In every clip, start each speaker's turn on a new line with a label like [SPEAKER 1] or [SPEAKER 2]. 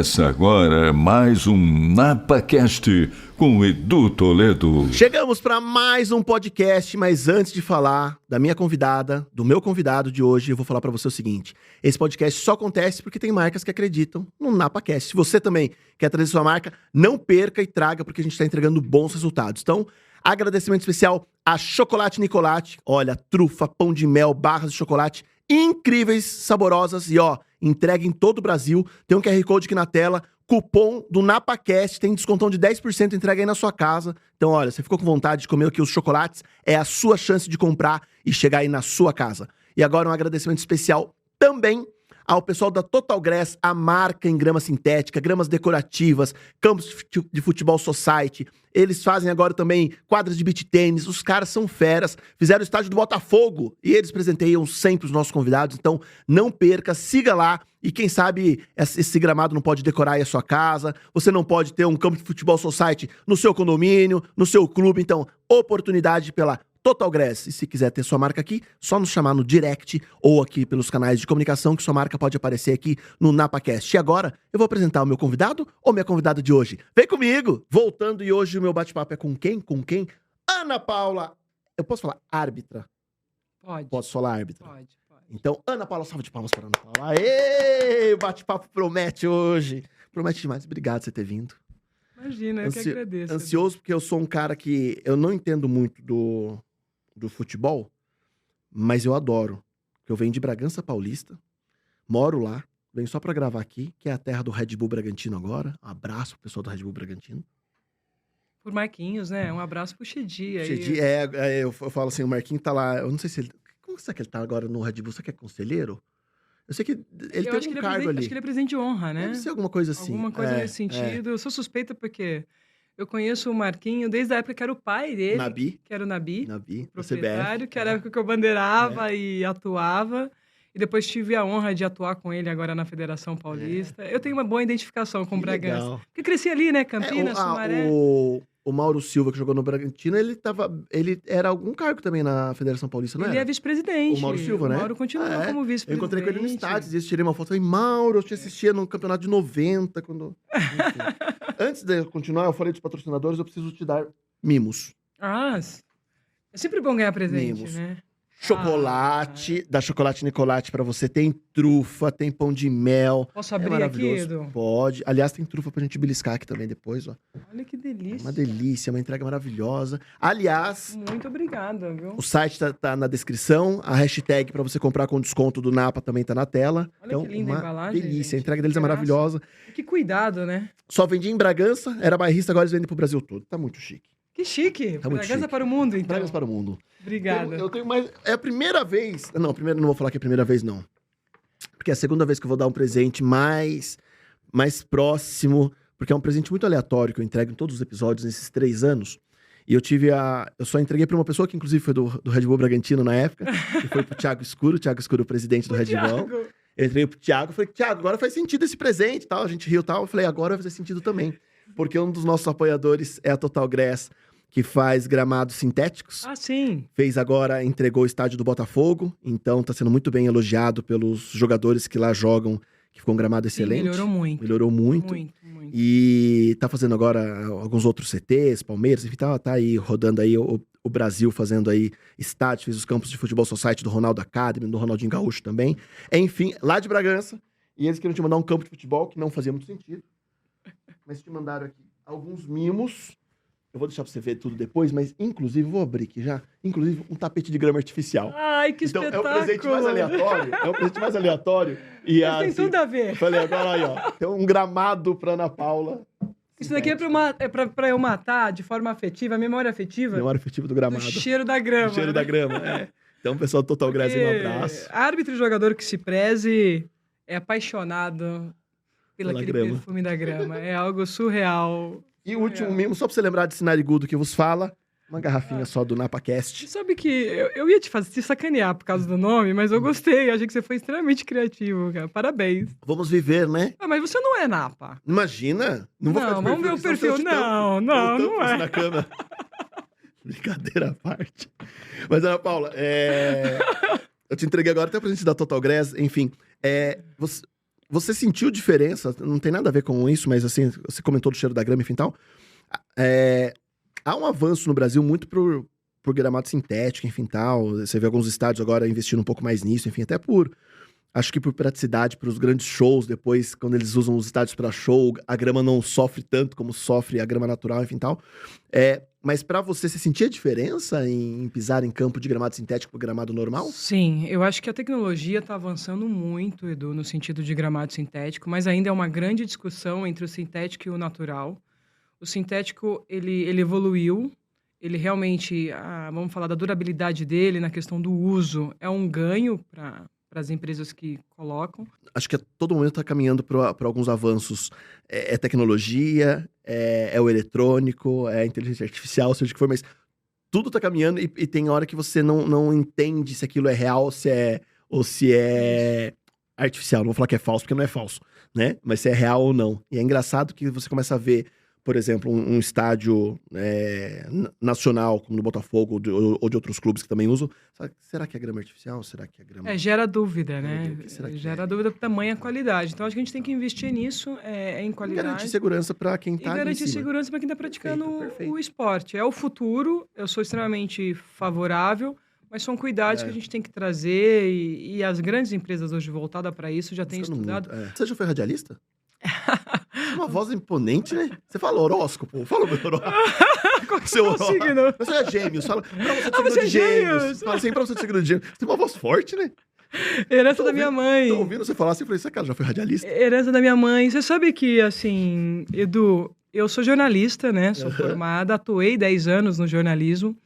[SPEAKER 1] Começa agora mais um NapaCast com Edu Toledo.
[SPEAKER 2] Chegamos para mais um podcast, mas antes de falar da minha convidada, do meu convidado de hoje, eu vou falar para você o seguinte: esse podcast só acontece porque tem marcas que acreditam no NapaCast. Se você também quer trazer sua marca, não perca e traga, porque a gente está entregando bons resultados. Então, agradecimento especial a Chocolate Nicolate. Olha, trufa, pão de mel, barras de chocolate incríveis, saborosas e ó, entrega em todo o Brasil. Tem um QR Code aqui na tela, cupom do NapaCast, tem descontão de 10%, entrega aí na sua casa. Então olha, você ficou com vontade de comer aqui os chocolates, é a sua chance de comprar e chegar aí na sua casa. E agora um agradecimento especial também ao pessoal da Total Grass, a marca em grama sintética, gramas decorativas, campos de futebol society. Eles fazem agora também quadras de beach tênis. Os caras são feras. Fizeram o estádio do Botafogo e eles presenteiam sempre os nossos convidados. Então não perca, siga lá. E quem sabe esse gramado não pode decorar aí a sua casa. Você não pode ter um campo de futebol society no seu condomínio, no seu clube. Então, oportunidade pela Total Grass. E se quiser ter sua marca aqui, só nos chamar no direct ou aqui pelos canais de comunicação que sua marca pode aparecer aqui no NapaCast. E agora, eu vou apresentar o meu convidado ou minha convidada de hoje. Vem comigo! Voltando, e hoje o meu bate-papo é com quem? Com quem? Ana Paula! Eu posso falar árbitra?
[SPEAKER 3] Pode.
[SPEAKER 2] Posso falar árbitra?
[SPEAKER 3] Pode.
[SPEAKER 2] Então, Ana Paula, salve de palmas para Ana Paula. Aê! O bate-papo promete hoje. Promete demais. Obrigado por você ter vindo.
[SPEAKER 3] Imagina, eu que agradeço.
[SPEAKER 2] Ansioso porque eu sou um cara que eu não entendo muito do futebol, mas eu adoro. Eu venho de Bragança Paulista, moro lá, venho só pra gravar aqui, que é a terra do Red Bull Bragantino agora. Um abraço pro pessoal do Red Bull Bragantino.
[SPEAKER 3] Por Marquinhos, né? Um abraço pro Chedi.
[SPEAKER 2] Chedi, eu falo assim, o Marquinhos tá lá, eu não sei se ele... Como será que ele tá agora no Red Bull? Será que é conselheiro? Eu sei que ele tem algum cargo ali.
[SPEAKER 3] Acho que ele é presidente de honra, né?
[SPEAKER 2] Deve ser alguma coisa assim.
[SPEAKER 3] Alguma coisa nesse sentido. Eu sou suspeita porque eu conheço o Marquinho desde a época que era o pai dele.
[SPEAKER 2] Nabi.
[SPEAKER 3] Que era o Nabi, proprietário,
[SPEAKER 2] CBF,
[SPEAKER 3] que era a época que eu bandeirava e atuava. E depois tive a honra de atuar com ele agora na Federação Paulista. Eu tenho uma boa identificação com o Bragança.
[SPEAKER 2] Legal.
[SPEAKER 3] Porque cresci ali, né? Campinas, Sumaré.
[SPEAKER 2] O Mauro Silva, que jogou no Bragantino, ele era algum cargo também na Federação Paulista, não era?
[SPEAKER 3] Ele é vice-presidente.
[SPEAKER 2] O Mauro Silva, né?
[SPEAKER 3] O Mauro continua como vice-presidente.
[SPEAKER 2] Eu encontrei com ele no estádio, e tirei uma foto. Falei, Mauro, eu te assistia no campeonato de 90, quando... Antes de eu continuar, eu falei dos patrocinadores, eu preciso te dar mimos.
[SPEAKER 3] Ah, é sempre bom ganhar presente,
[SPEAKER 2] Mimos.
[SPEAKER 3] né?
[SPEAKER 2] Chocolate, da Chocolate Nicolate pra você. Tem trufa, tem pão de mel.
[SPEAKER 3] Posso abrir aqui, Edu?
[SPEAKER 2] Pode. Aliás, tem trufa pra gente beliscar aqui também depois, ó.
[SPEAKER 3] Olha que delícia.
[SPEAKER 2] Uma delícia, uma entrega maravilhosa. Aliás...
[SPEAKER 3] Muito obrigada, viu?
[SPEAKER 2] O site tá na descrição, a hashtag pra você comprar com desconto do Napa também tá na tela.
[SPEAKER 3] Olha
[SPEAKER 2] então,
[SPEAKER 3] que linda a embalagem,
[SPEAKER 2] delícia,
[SPEAKER 3] gente.
[SPEAKER 2] a entrega deles é
[SPEAKER 3] Graça.
[SPEAKER 2] maravilhosa.
[SPEAKER 3] Que cuidado, né?
[SPEAKER 2] Só vendia em Bragança, era bairrista, agora eles vendem pro Brasil todo. Tá muito chique.
[SPEAKER 3] Que chique.
[SPEAKER 2] Tá muito
[SPEAKER 3] Bragança
[SPEAKER 2] chique.
[SPEAKER 3] para o mundo, então.
[SPEAKER 2] Bragança para o mundo.
[SPEAKER 3] Obrigada.
[SPEAKER 2] Eu tenho mais... É a primeira vez... Não, primeiro não vou falar que é a primeira vez, não. Porque é a segunda vez que eu vou dar um presente mais próximo, porque é um presente muito aleatório que eu entrego em todos os episódios nesses 3 anos. E eu só entreguei pra uma pessoa que inclusive foi do Red Bull Bragantino na época, que foi pro Thiago Escuro, o presidente do Red Bull. Eu entreguei pro Thiago, falei, Thiago, agora faz sentido esse presente e tal. A gente riu e tal. Eu falei, agora vai fazer sentido também. Porque um dos nossos apoiadores é a Total Grass, que faz gramados sintéticos.
[SPEAKER 3] Ah, sim.
[SPEAKER 2] Entregou o estádio do Botafogo, então tá sendo muito bem elogiado pelos jogadores que lá jogam, que ficou um gramado excelente.
[SPEAKER 3] Sim, melhorou muito. Muito.
[SPEAKER 2] E tá fazendo agora alguns outros CTs, Palmeiras, enfim, tá aí rodando aí o Brasil, fazendo aí estádio, fez os campos de futebol society do Ronaldo Academy, do Ronaldinho Gaúcho também. Enfim, lá de Bragança, e eles queriam te mandar um campo de futebol, que não fazia muito sentido, mas te mandaram aqui alguns mimos. Eu vou deixar pra você ver tudo depois, mas inclusive, vou abrir aqui já, inclusive um tapete de grama artificial.
[SPEAKER 3] Ai, que
[SPEAKER 2] então,
[SPEAKER 3] espetáculo!
[SPEAKER 2] É o presente mais aleatório. E
[SPEAKER 3] mas tem tudo a ver.
[SPEAKER 2] Eu falei, agora aí, ó, tem um gramado pra Ana Paula.
[SPEAKER 3] Isso daqui é pra eu matar de forma afetiva, memória afetiva.
[SPEAKER 2] Memória afetiva do gramado.
[SPEAKER 3] Do cheiro da grama.
[SPEAKER 2] Do cheiro da grama, é. Então, pessoal do Total Grass, um abraço.
[SPEAKER 3] Árbitro e jogador que se preze é apaixonado pelo aquele perfume da grama. É algo surreal.
[SPEAKER 2] E o último mimo, só pra você lembrar desse narigudo que vos fala, uma garrafinha só do NapaCast.
[SPEAKER 3] Você sabe que eu ia te sacanear por causa do nome, mas eu gostei. Achei que você foi extremamente criativo, cara. Parabéns.
[SPEAKER 2] Vamos viver, né?
[SPEAKER 3] Ah, mas você não é Napa.
[SPEAKER 2] Imagina. Não vou ficar
[SPEAKER 3] vamos ver o perfil. Não é.
[SPEAKER 2] Na cama. Brincadeira à parte. Mas, Ana Paula, eu te entreguei agora até pra gente dar Total Grass, enfim. Você sentiu diferença? Não tem nada a ver com isso, mas assim, você comentou do cheiro da grama, enfim, tal. Há um avanço no Brasil muito por gramado sintético, enfim, tal. Você vê alguns estádios agora investindo um pouco mais nisso, enfim, até acho que por praticidade, para os grandes shows, depois, quando eles usam os estádios para show, a grama não sofre tanto como sofre a grama natural, enfim, tal. Mas para você sentia diferença em pisar em campo de gramado sintético para gramado normal?
[SPEAKER 3] Sim, eu acho que a tecnologia está avançando muito, Edu, no sentido de gramado sintético, mas ainda é uma grande discussão entre o sintético e o natural. O sintético, ele evoluiu, ele realmente, vamos falar da durabilidade dele, na questão do uso, é um ganho para as empresas que colocam.
[SPEAKER 2] Acho que a todo momento está caminhando para alguns avanços. É tecnologia, é o eletrônico, é a inteligência artificial, seja o que for, mas tudo está caminhando e tem hora que você não entende se aquilo é real ou se é artificial. Não vou falar que é falso, porque não é falso, né? Mas se é real ou não. E é engraçado que você começa a ver, por exemplo, um estádio nacional, como no Botafogo, ou de outros clubes que também usam. Será que é grama artificial? Será que é grama...
[SPEAKER 3] Gera dúvida, né?
[SPEAKER 2] O que será que
[SPEAKER 3] Gera dúvida por tamanha qualidade. Então, acho que a gente tem que investir nisso, em qualidade.
[SPEAKER 2] Garantir segurança para quem
[SPEAKER 3] E
[SPEAKER 2] está ali em
[SPEAKER 3] garantir
[SPEAKER 2] cima.
[SPEAKER 3] segurança para quem está praticando
[SPEAKER 2] Perfeito.
[SPEAKER 3] o esporte. É o futuro, eu sou extremamente favorável, mas são cuidados que a gente tem que trazer e as grandes empresas hoje voltadas para isso já têm
[SPEAKER 2] Buscando
[SPEAKER 3] estudado.
[SPEAKER 2] muito. Você já foi radialista? Uma voz imponente, né? Você fala horóscopo. Fala o meu horóscopo.
[SPEAKER 3] Qual que é
[SPEAKER 2] Seu
[SPEAKER 3] o seu signo?
[SPEAKER 2] Você é gêmeos. Fala pra você de
[SPEAKER 3] você
[SPEAKER 2] signo
[SPEAKER 3] é
[SPEAKER 2] de gêmeos.
[SPEAKER 3] gêmeos.
[SPEAKER 2] Fala assim, pra você de signo de gêmeos. Você tem uma voz forte, né?
[SPEAKER 3] Herança da minha mãe.
[SPEAKER 2] Tô ouvindo você falar assim, eu falei, esse cara já foi radialista?
[SPEAKER 3] Herança da minha mãe. Você sabe que, assim, Edu, eu sou jornalista, né? Sou formada, atuei 10 anos no jornalismo.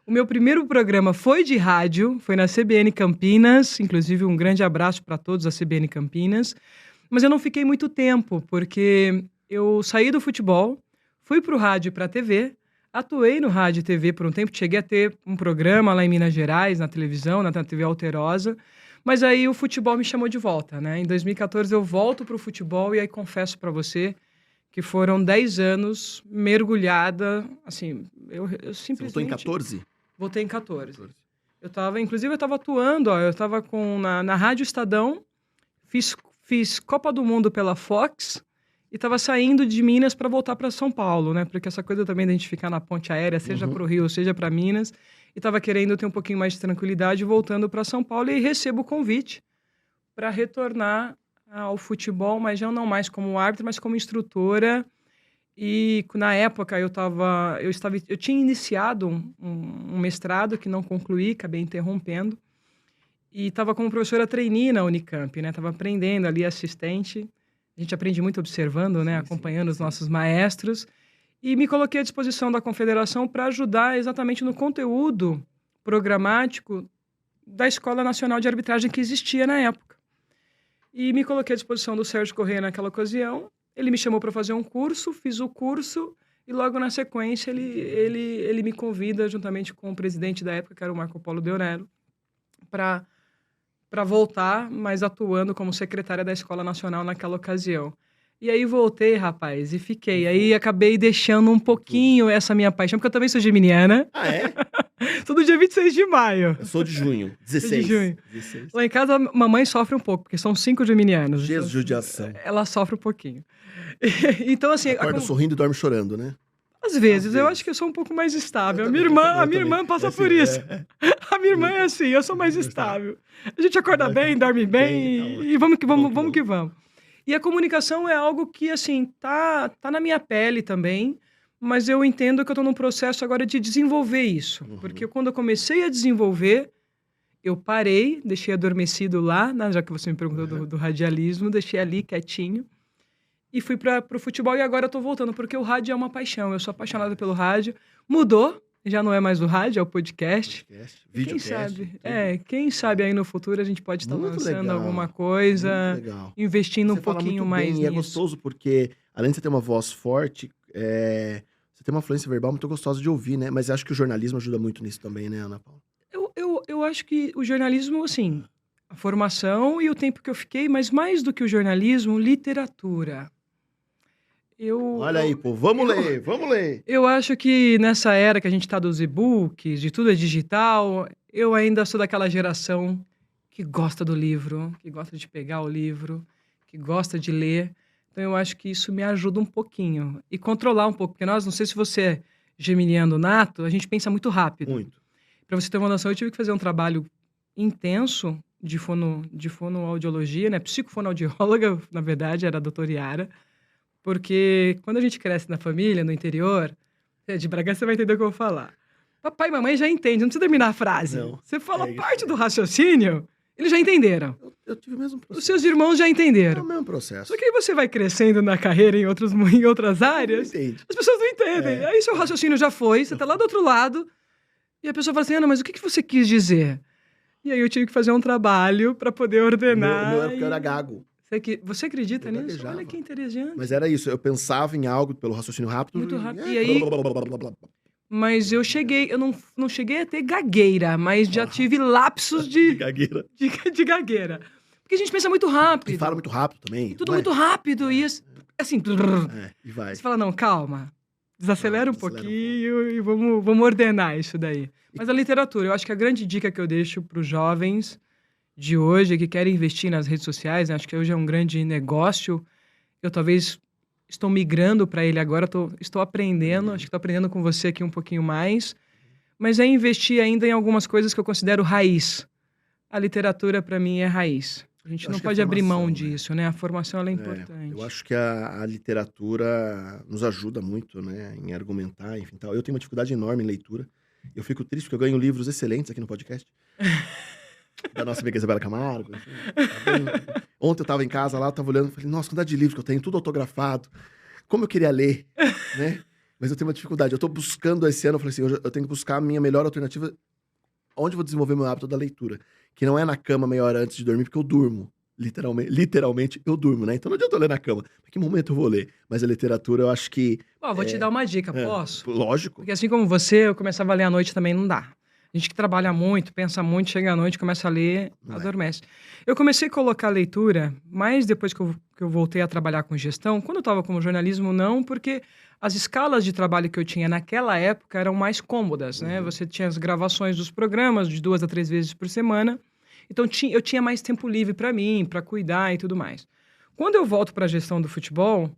[SPEAKER 3] O meu primeiro programa foi de rádio, foi na CBN Campinas, inclusive um grande abraço para todos da CBN Campinas. Mas eu não fiquei muito tempo, porque eu saí do futebol, fui para o rádio e para a TV, atuei no rádio e TV por um tempo, cheguei a ter um programa lá em Minas Gerais, na televisão, na TV Alterosa, mas aí o futebol me chamou de volta, né? Em 2014 eu volto para o futebol e aí confesso para você que foram 10 anos mergulhada, assim, eu
[SPEAKER 2] Você
[SPEAKER 3] simplesmente...
[SPEAKER 2] voltou em 14?
[SPEAKER 3] Voltei em 14. Inclusive eu estava atuando, eu estava na Rádio Estadão, fiz Copa do Mundo pela Fox e estava saindo de Minas para voltar para São Paulo, né? Porque essa coisa também da gente ficar na ponte aérea, seja para o Rio, seja para Minas, e estava querendo ter um pouquinho mais de tranquilidade voltando para São Paulo e recebo o convite para retornar ao futebol, mas já não mais como árbitra, mas como instrutora. E na época eu tinha iniciado um mestrado que não concluí, acabei interrompendo. E estava como professora trainee na Unicamp, né? Estava aprendendo ali, assistente. A gente aprende muito observando, né? Acompanhando os nossos maestros. E me coloquei à disposição da confederação para ajudar exatamente no conteúdo programático da Escola Nacional de Arbitragem que existia na época. E me coloquei à disposição do Sérgio Corrêa naquela ocasião. Ele me chamou para fazer um curso, fiz o curso e logo na sequência ele me convida, juntamente com o presidente da época, que era o Marco Polo Deonello, para voltar, mas atuando como secretária da Escola Nacional naquela ocasião. E aí voltei, rapaz, e fiquei. Aí acabei deixando um pouquinho essa minha paixão, porque eu também sou geminiana.
[SPEAKER 2] Ah, é?
[SPEAKER 3] Sou do dia 26 de maio.
[SPEAKER 2] Eu sou de junho. 16.
[SPEAKER 3] De junho.
[SPEAKER 2] 16.
[SPEAKER 3] Lá em casa, a mamãe sofre um pouco, porque são 5 geminianos.
[SPEAKER 2] Jesus, judiação.
[SPEAKER 3] Ela sofre um pouquinho. Então, assim...
[SPEAKER 2] Acorda sorrindo e dorme chorando, né?
[SPEAKER 3] Às vezes, eu acho que eu sou um pouco mais estável. A minha irmã passa por isso. A minha irmã é assim, eu sou mais estável. A gente acorda bem, dorme bem e vamos que vamos. E a comunicação é algo que, assim, tá na minha pele também, mas eu entendo que eu tô num processo agora de desenvolver isso. Porque quando eu comecei a desenvolver, eu parei, deixei adormecido lá, né, já que você me perguntou do radialismo, deixei ali quietinho. E fui para o futebol e agora eu tô voltando, porque o rádio é uma paixão. Eu sou apaixonado pelo rádio. Mudou, já não é mais o rádio, é o podcast.
[SPEAKER 2] Videocast.
[SPEAKER 3] Quem sabe aí no futuro a gente pode estar
[SPEAKER 2] Muito
[SPEAKER 3] lançando
[SPEAKER 2] legal,
[SPEAKER 3] alguma coisa,
[SPEAKER 2] legal.
[SPEAKER 3] investindo
[SPEAKER 2] Você
[SPEAKER 3] um
[SPEAKER 2] fala
[SPEAKER 3] pouquinho
[SPEAKER 2] muito
[SPEAKER 3] mais
[SPEAKER 2] bem,
[SPEAKER 3] nisso.
[SPEAKER 2] E é gostoso porque, além de você ter uma voz forte, você tem uma fluência verbal muito gostosa de ouvir, né? Mas acho que o jornalismo ajuda muito nisso também, né, Ana Paula?
[SPEAKER 3] Eu acho que o jornalismo, assim, a formação e o tempo que eu fiquei, mas mais do que o jornalismo, literatura.
[SPEAKER 2] Olha aí, pô, vamos ler.
[SPEAKER 3] Eu acho que nessa era que a gente tá dos e-books, de tudo é digital, eu ainda sou daquela geração que gosta do livro, que gosta de pegar o livro, que gosta de ler. Então, eu acho que isso me ajuda um pouquinho. E controlar um pouco, porque nós, não sei se você é geminiano nato, a gente pensa muito rápido.
[SPEAKER 2] Muito.
[SPEAKER 3] Para você ter uma noção, eu tive que fazer um trabalho intenso de fonoaudiologia, né? Psicofonoaudióloga, na verdade, era a doutora Yara. Porque quando a gente cresce na família, no interior, de Bragança, você vai entender o que eu vou falar. Papai e mamãe já entendem, não precisa terminar a frase.
[SPEAKER 2] Não,
[SPEAKER 3] Você fala
[SPEAKER 2] isso.
[SPEAKER 3] parte do raciocínio, eles já entenderam.
[SPEAKER 2] Eu tive o mesmo
[SPEAKER 3] Os
[SPEAKER 2] processo.
[SPEAKER 3] seus irmãos já
[SPEAKER 2] É
[SPEAKER 3] entenderam.
[SPEAKER 2] o mesmo processo.
[SPEAKER 3] Só que aí você vai crescendo na carreira em outras áreas,
[SPEAKER 2] Entende.
[SPEAKER 3] as pessoas não entendem. Aí seu raciocínio já foi, você tá lá do outro lado, e a pessoa fala assim, Ana, mas o que você quis dizer? E aí eu tive que fazer um trabalho para poder
[SPEAKER 2] O
[SPEAKER 3] ordenar.
[SPEAKER 2] meu era porque eu era gago.
[SPEAKER 3] Você acredita
[SPEAKER 2] Eu
[SPEAKER 3] nisso?
[SPEAKER 2] gaguejava.
[SPEAKER 3] Olha que interessante.
[SPEAKER 2] Mas era isso, eu pensava em algo pelo raciocínio rápido.
[SPEAKER 3] Muito rápido.
[SPEAKER 2] E
[SPEAKER 3] E aí-
[SPEAKER 2] blá, blá, blá, blá, blá, blá.
[SPEAKER 3] Mas eu não cheguei a ter gagueira, mas já tive lapsos
[SPEAKER 2] De gagueira.
[SPEAKER 3] de gagueira. Porque a gente pensa muito rápido.
[SPEAKER 2] E fala muito rápido também.
[SPEAKER 3] Tudo
[SPEAKER 2] não é?
[SPEAKER 3] muito rápido. E assim,
[SPEAKER 2] E vai.
[SPEAKER 3] você fala, não, calma. Desacelera um
[SPEAKER 2] Desacelera um
[SPEAKER 3] pouquinho e vamos ordenar isso daí. Mas a literatura, eu acho que a grande dica que eu deixo para os jovens de hoje que querem investir nas redes sociais, né? Acho que hoje é um grande negócio. Eu talvez estou migrando para ele agora, estou aprendendo, acho que estou aprendendo com você aqui um pouquinho mais. Mas é investir ainda em algumas coisas que eu considero raiz. A literatura, para mim, é raiz. A gente
[SPEAKER 2] Eu
[SPEAKER 3] não
[SPEAKER 2] acho que a
[SPEAKER 3] pode abrir mão
[SPEAKER 2] formação, né?
[SPEAKER 3] disso, né? A formação ela é importante.
[SPEAKER 2] Eu acho que a literatura nos ajuda muito, né, em argumentar, enfim, tal. Eu tenho uma dificuldade enorme em leitura. Eu fico triste porque eu ganho livros excelentes aqui no podcast. Da nossa amiga Isabela Camargo. Assim, tá bem. Ontem eu tava em casa lá, eu tava olhando, falei, nossa, quantidade de livros que eu tenho, tudo autografado. Como eu queria ler, né? Mas eu tenho uma dificuldade. Eu tô buscando esse ano, eu falei assim, eu tenho que buscar a minha melhor alternativa, onde eu vou desenvolver meu hábito da leitura. Que não é na cama meia hora antes de dormir, porque eu durmo. Literalmente, eu durmo, né? Então não adianta eu ler na cama. Em que momento eu vou ler? Mas a literatura, eu acho que...
[SPEAKER 3] Ó, vou te dar uma dica, posso?
[SPEAKER 2] Lógico.
[SPEAKER 3] Porque assim como você, eu começava a ler à noite também não dá. A gente que trabalha muito, pensa muito, chega à noite, começa a ler,
[SPEAKER 2] Não é.
[SPEAKER 3] adormece. Eu comecei a colocar a leitura, mais depois que eu voltei a trabalhar com gestão. Quando eu estava como jornalismo, não, porque as escalas de trabalho que eu tinha naquela época eram mais cômodas, né? Você tinha as gravações dos programas de 2 a 3 vezes por semana. Então, eu tinha mais tempo livre para mim, para cuidar e tudo mais. Quando eu volto para a gestão do futebol,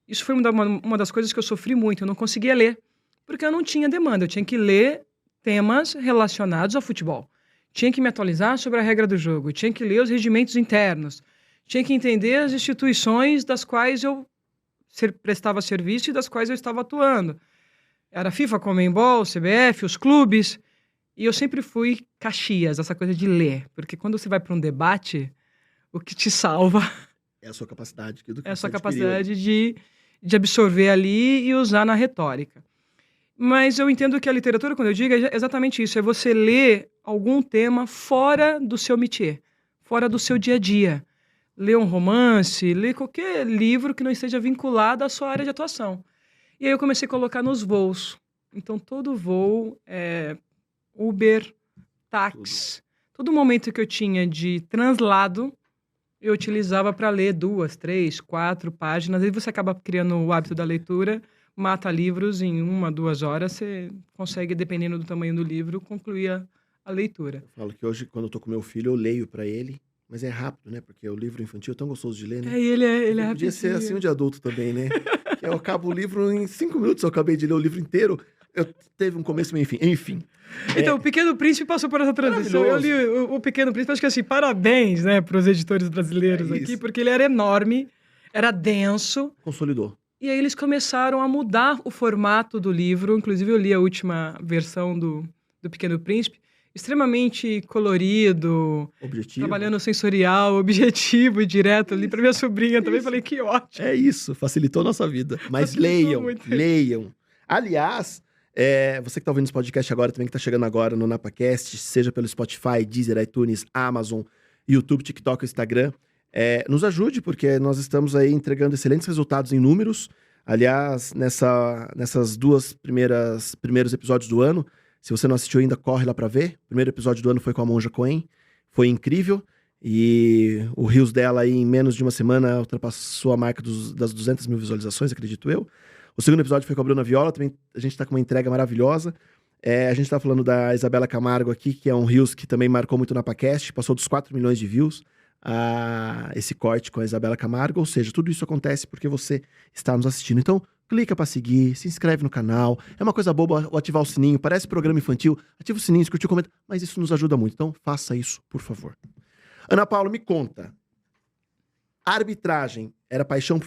[SPEAKER 3] isso foi uma das coisas que eu sofri muito. Eu não conseguia ler, porque eu não tinha demanda. Eu tinha que ler temas relacionados ao futebol. Tinha que me atualizar sobre a regra do jogo. Tinha que ler os regimentos internos. Tinha que entender as instituições das quais eu prestava serviço e das quais eu estava atuando. Era FIFA, Conmebol, CBF, os clubes... E eu sempre fui Caxias, essa coisa de ler. Porque quando você vai para um debate, o que te salva
[SPEAKER 2] É a sua capacidade.
[SPEAKER 3] é a sua capacidade de absorver ali e usar na retórica. Mas eu entendo que a literatura, quando eu digo, é exatamente isso. É você ler algum tema fora do seu métier, fora do seu dia a dia. Ler um romance, ler qualquer livro que não esteja vinculado à sua área de atuação. E aí eu comecei a colocar nos voos. Então, todo voo... Uber, táxi, todo momento que eu tinha de translado, eu utilizava para ler 2, 3, 4 páginas. Aí você acaba criando o hábito da leitura, mata livros em 1, 2 horas, você consegue, dependendo do tamanho do livro, concluir a leitura.
[SPEAKER 2] Eu falo que hoje, quando eu tô com meu filho, eu leio pra ele, mas é rápido, né? Porque o livro infantil é tão gostoso de ler, né?
[SPEAKER 3] Ele é
[SPEAKER 2] Podia
[SPEAKER 3] rapidinho.
[SPEAKER 2] ser assim o de adulto também, né? Que eu acabo o livro em 5 minutos, eu acabei de ler o livro inteiro. Teve um começo, meio fim. Enfim.
[SPEAKER 3] Então, o Pequeno Príncipe passou por essa transição. Eu li o Pequeno Príncipe, acho que assim, parabéns, né, para os editores brasileiros aqui, porque ele era enorme, era denso.
[SPEAKER 2] Consolidou.
[SPEAKER 3] E aí eles começaram a mudar o formato do livro. Inclusive, eu li a última versão do Pequeno Príncipe, extremamente colorido,
[SPEAKER 2] Objetivo.
[SPEAKER 3] trabalhando sensorial, objetivo e direto ali. Para minha sobrinha também, falei que ótimo.
[SPEAKER 2] É isso, facilitou a nossa vida. Mas
[SPEAKER 3] Facilitou muito.
[SPEAKER 2] leiam. Aliás, você que tá ouvindo esse podcast agora, também que tá chegando agora no NapaCast, seja pelo Spotify, Deezer, iTunes, Amazon, YouTube, TikTok, Instagram, nos ajude, porque nós estamos aí entregando excelentes resultados em números. Aliás, nessas duas primeiros episódios do ano, se você não assistiu ainda, corre lá pra ver. O primeiro episódio do ano foi com a Monja Coen, foi incrível. E o Reels dela aí, em menos de uma semana, ultrapassou a marca das 200 mil visualizações, acredito eu. O segundo episódio foi com a Bruna Viola, também a gente tá com uma entrega maravilhosa. A gente tá falando da Isabela Camargo aqui, que é um Reels que também marcou muito na NapaCast, passou dos 4 milhões de views. esse corte com a Isabela Camargo, ou seja, tudo isso acontece porque você está nos assistindo. Então, clica para seguir, se inscreve no canal. É uma coisa boba ativar o sininho, parece programa infantil. Ativa o sininho, curte o comentário, mas isso nos ajuda muito. Então, faça isso, por favor. Ana Paula, me conta. A arbitragem era paixão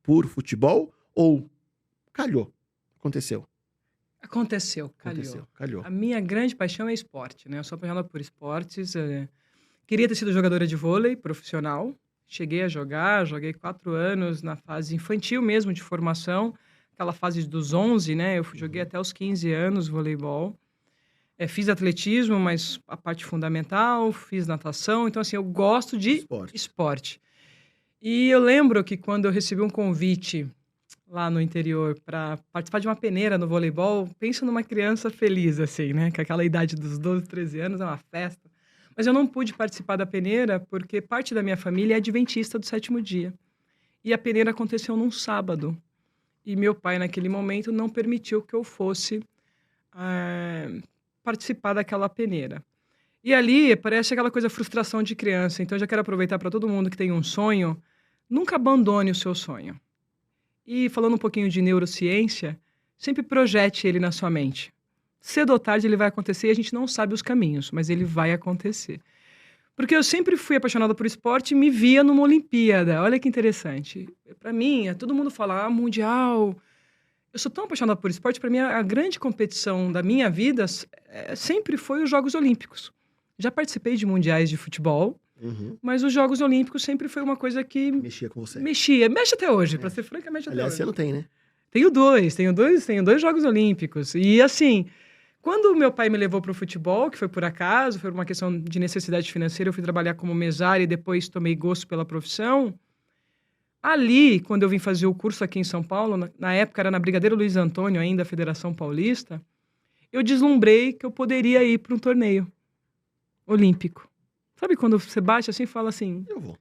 [SPEAKER 2] por futebol ou calhou? Aconteceu. Calhou.
[SPEAKER 3] A minha grande paixão é esporte, né? Eu sou apaixonada por esportes. Queria ter sido jogadora de vôlei profissional. Cheguei a joguei 4 anos na fase infantil mesmo, de formação. Aquela fase dos 11, né? Eu joguei até os 15 anos voleibol. Fiz atletismo, mas a parte fundamental, fiz natação. Então, assim, eu gosto de esporte. E eu lembro que quando eu recebi um convite lá no interior para participar de uma peneira no voleibol, pensa numa criança feliz, assim, né? Com aquela idade dos 12, 13 anos, é uma festa. Mas eu não pude participar da peneira porque parte da minha família é adventista do 7º dia. E a peneira aconteceu num sábado. E meu pai, naquele momento, não permitiu que eu fosse participar daquela peneira. E ali parece aquela coisa frustração de criança. Então, eu já quero aproveitar para todo mundo que tem um sonho, nunca abandone o seu sonho. E falando um pouquinho de neurociência, sempre projete ele na sua mente. Cedo ou tarde ele vai acontecer e a gente não sabe os caminhos, mas ele vai acontecer. Porque eu sempre fui apaixonada por esporte e me via numa Olimpíada. Olha que interessante. Para mim, todo mundo fala, mundial. Eu sou tão apaixonada por esporte, para mim a grande competição da minha vida sempre foi os Jogos Olímpicos. Já participei de mundiais de futebol, mas os Jogos Olímpicos sempre foi uma coisa que...
[SPEAKER 2] Mexia com você.
[SPEAKER 3] Mexe até hoje, pra ser franca, mexe até hoje.
[SPEAKER 2] Aliás, você não tem, né?
[SPEAKER 3] Tenho dois Jogos Olímpicos. E assim, quando meu pai me levou pro futebol, que foi por acaso, foi uma questão de necessidade financeira, eu fui trabalhar como mesária e depois tomei gosto pela profissão. Ali, quando eu vim fazer o curso aqui em São Paulo, na época era na Brigadeiro Luiz Antônio ainda, a Federação Paulista, eu deslumbrei que eu poderia ir para um torneio olímpico. Sabe quando você bate assim e fala assim...
[SPEAKER 2] Eu vou.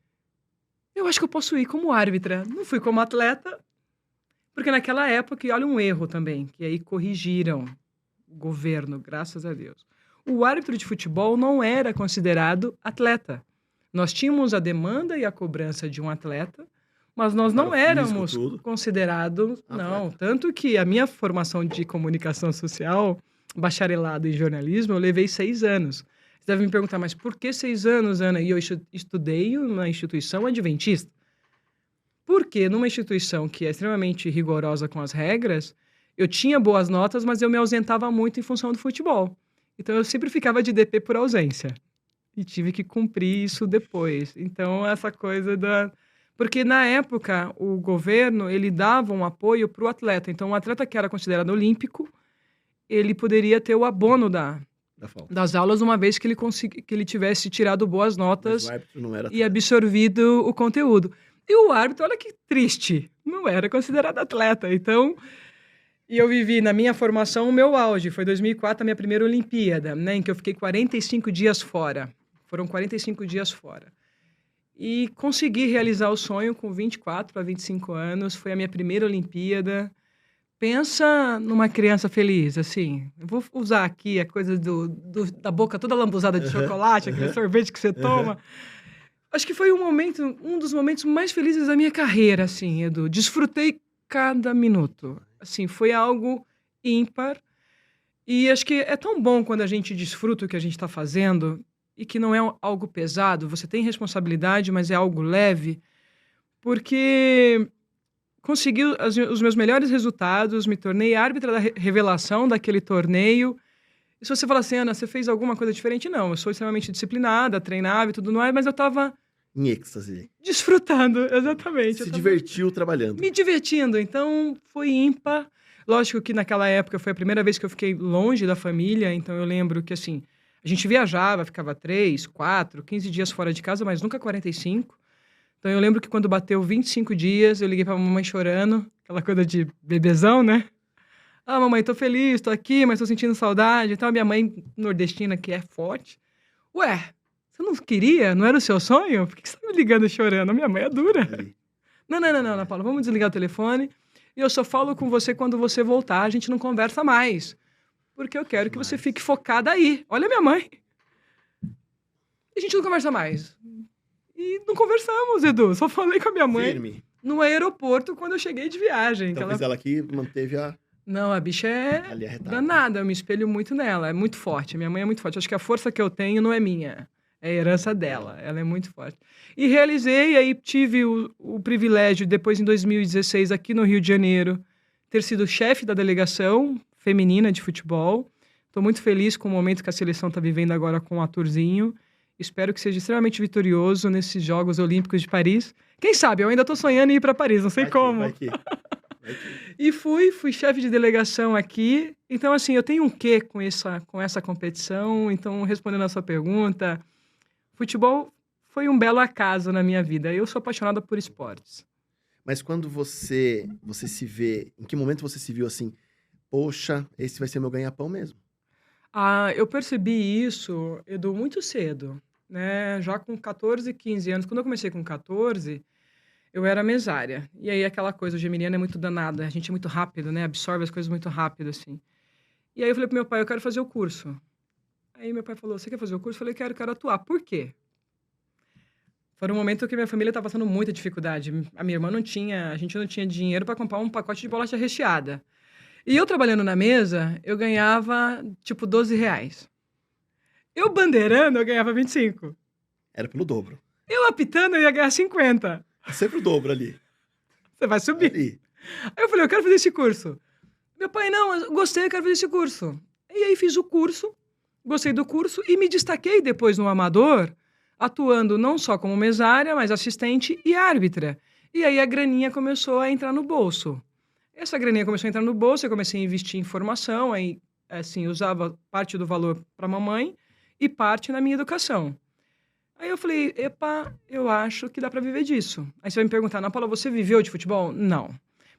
[SPEAKER 3] Eu acho que eu posso ir como árbitra. Não fui como atleta, porque naquela época, e olha um erro também, que aí corrigiram o governo, graças a Deus. O árbitro de futebol não era considerado atleta. Nós tínhamos a demanda e a cobrança de um atleta, mas nós não éramos considerados... Não, tanto que a minha formação de comunicação social, bacharelado em jornalismo, eu levei 6 anos. Você deve me perguntar, mas por que 6 anos, Ana? E eu estudei numa instituição adventista. Porque numa instituição que é extremamente rigorosa com as regras, eu tinha boas notas, mas eu me ausentava muito em função do futebol. Então, eu sempre ficava de DP por ausência. E tive que cumprir isso depois. Então, essa coisa da... Porque, na época, o governo, ele dava um apoio para o atleta. Então, o atleta que era considerado olímpico, ele poderia ter o abono das aulas, uma vez que ele tivesse tirado boas notas e absorvido o conteúdo. E o árbitro, olha que triste, não era considerado atleta. Então, e eu vivi na minha formação o meu auge. Foi 2004 a minha primeira Olimpíada, né, em que eu fiquei 45 dias fora. Foram 45 dias fora. E consegui realizar o sonho com 24 a 25 anos. Foi a minha primeira Olimpíada. Pensa numa criança feliz, assim. Eu vou usar aqui a coisa da boca toda lambuzada de chocolate, aquele sorvete que você toma. Acho que foi um dos momentos mais felizes da minha carreira, assim, Edu. Desfrutei cada minuto. Assim, foi algo ímpar. E acho que é tão bom quando a gente desfruta o que a gente está fazendo e que não é algo pesado. Você tem responsabilidade, mas é algo leve. Porque... consegui os meus melhores resultados, me tornei árbitra da revelação daquele torneio. E se você falar assim, Ana, você fez alguma coisa diferente? Não, eu sou extremamente disciplinada, treinava e tudo mais, mas eu estava...
[SPEAKER 2] em êxtase.
[SPEAKER 3] Desfrutando, exatamente.
[SPEAKER 2] Se divertiu trabalhando.
[SPEAKER 3] Me divertindo, então foi ímpar. Lógico que naquela época foi a primeira vez que eu fiquei longe da família, então eu lembro que, assim, a gente viajava, ficava 3, 4, 15 dias fora de casa, mas nunca 45. Então, eu lembro que quando bateu 25 dias, eu liguei pra mamãe chorando, aquela coisa de bebezão, né? Ah, mamãe, tô feliz, tô aqui, mas tô sentindo saudade. Então, a minha mãe nordestina, que é forte, ué, você não queria? Não era o seu sonho? Por que você tá me ligando chorando? A minha mãe é dura. Não, Ana Paula, vamos desligar o telefone e eu só falo com você quando você voltar, a gente não conversa mais. Porque eu quero que você fique focada aí. Olha a minha mãe. E a gente não conversa mais. E não conversamos, Edu. Só falei com a minha mãe
[SPEAKER 2] Firme.
[SPEAKER 3] no aeroporto quando eu cheguei de viagem. que
[SPEAKER 2] Talvez ela aqui manteve
[SPEAKER 3] Não, a bicha é
[SPEAKER 2] ali arretada.
[SPEAKER 3] danada. Eu me espelho muito nela. É muito forte. Minha mãe é muito forte. Acho que a força que eu tenho não é minha. É a herança dela. Ela é muito forte. E realizei, aí tive o privilégio, depois em 2016, aqui no Rio de Janeiro, ter sido chefe da delegação feminina de futebol. Estou muito feliz com o momento que a seleção está vivendo agora com o Arthurzinho. Espero que seja extremamente vitorioso nesses Jogos Olímpicos de Paris. Quem sabe? Eu ainda estou sonhando em ir para Paris, não sei como.
[SPEAKER 2] Vai que.
[SPEAKER 3] E fui chefe de delegação aqui. Então, assim, eu tenho um quê com essa competição. Então, respondendo a sua pergunta, futebol foi um belo acaso na minha vida. Eu sou apaixonada por esportes.
[SPEAKER 2] Mas quando você se vê, em que momento você se viu assim, poxa, esse vai ser meu ganha-pão mesmo?
[SPEAKER 3] Eu percebi isso, Edu, muito cedo, né? Já com 14, 15 anos. Quando eu comecei com 14, eu era mesária. E aí aquela coisa, o geminiano é muito danado, a gente é muito rápido, né? Absorve as coisas muito rápido, assim. E aí eu falei pro meu pai, eu quero fazer o curso. Aí meu pai falou, você quer fazer o curso? Eu falei, quero atuar. Por quê? Foi um momento que minha família estava passando muita dificuldade. A minha irmã a gente não tinha dinheiro para comprar um pacote de bolacha recheada. E eu trabalhando na mesa, eu ganhava, tipo, R$12. Eu bandeirando, eu ganhava 25.
[SPEAKER 2] Era pelo dobro.
[SPEAKER 3] Eu apitando, eu ia ganhar 50.
[SPEAKER 2] Sempre o dobro ali.
[SPEAKER 3] Você vai subir.
[SPEAKER 2] Ali.
[SPEAKER 3] Aí eu falei, eu quero fazer esse curso. Meu pai, não, eu gostei, eu quero fazer esse curso. E aí fiz o curso, gostei do curso e me destaquei depois no Amador, atuando não só como mesária, mas assistente e árbitra. E aí a graninha começou a entrar no bolso. Essa graninha começou a entrar no bolso, eu comecei a investir em formação, aí, assim, usava parte do valor para a mamãe e parte na minha educação. Aí eu falei, epa, eu acho que dá para viver disso. Aí você vai me perguntar, Ana Paula, você viveu de futebol? Não.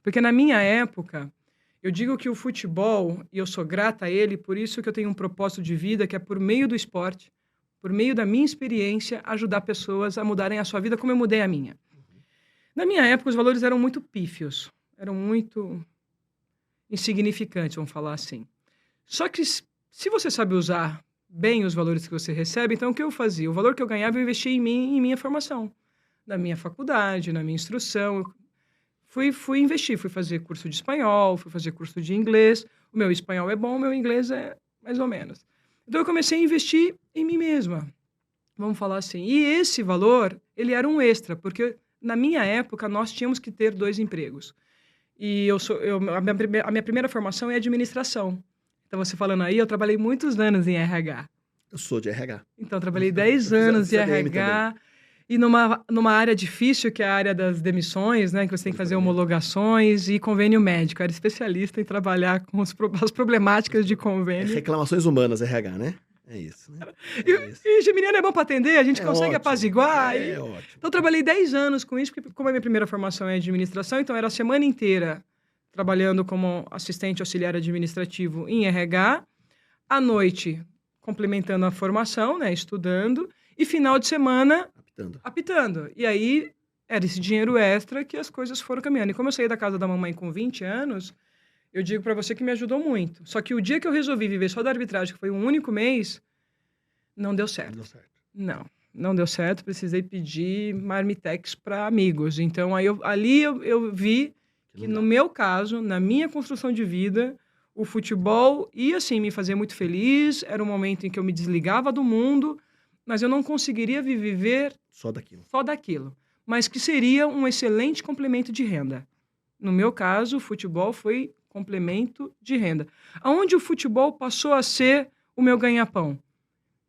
[SPEAKER 3] Porque na minha época, eu digo que o futebol, e eu sou grata a ele, por isso que eu tenho um propósito de vida, que é por meio do esporte, por meio da minha experiência, ajudar pessoas a mudarem a sua vida como eu mudei a minha. Na minha época, os valores eram muito pífios. Eram muito insignificantes, vamos falar assim. Só que se você sabe usar bem os valores que você recebe, então o que eu fazia? O valor que eu ganhava, eu investia em mim, em minha formação. Na minha faculdade, na minha instrução. Fui investir, fui fazer curso de espanhol, fui fazer curso de inglês. O meu espanhol é bom, o meu inglês é mais ou menos. Então eu comecei a investir em mim mesma. Vamos falar assim. E esse valor, ele era um extra, porque na minha época nós tínhamos que ter 2 empregos. E a minha primeira formação é administração. Então, você falando aí, eu trabalhei muitos anos em RH.
[SPEAKER 2] Eu sou de RH.
[SPEAKER 3] Então, eu trabalhei 10 anos em RH. E numa área difícil, que é a área das demissões, né? Que você tem que fazer homologações e convênio médico. Eu era especialista em trabalhar com as problemáticas de convênio.
[SPEAKER 2] Reclamações humanas, RH, né? É isso, né?
[SPEAKER 3] E geminiano é bom para atender, a gente consegue
[SPEAKER 2] ótimo,
[SPEAKER 3] apaziguar.
[SPEAKER 2] ótimo.
[SPEAKER 3] Então, eu trabalhei 10 anos com isso, porque como a minha primeira formação é administração, então era a semana inteira trabalhando como assistente auxiliar administrativo em RH, à noite complementando a formação, né, estudando, e final de semana apitando. E aí era esse dinheiro extra que as coisas foram caminhando. E como eu saí da casa da mamãe com 20 anos, eu digo para você que me ajudou muito. Só que o dia que eu resolvi viver só da arbitragem, que foi um único mês, não deu certo. Não deu certo. Precisei pedir marmitex para amigos. Então, ali eu vi que no meu caso, na minha construção de vida, o futebol ia, assim, me fazer muito feliz. Era um momento em que eu me desligava do mundo, mas eu não conseguiria viver
[SPEAKER 2] só daquilo.
[SPEAKER 3] Mas que seria um excelente complemento de renda. No meu caso, o futebol foi complemento de renda. Aonde o futebol passou a ser o meu ganha-pão?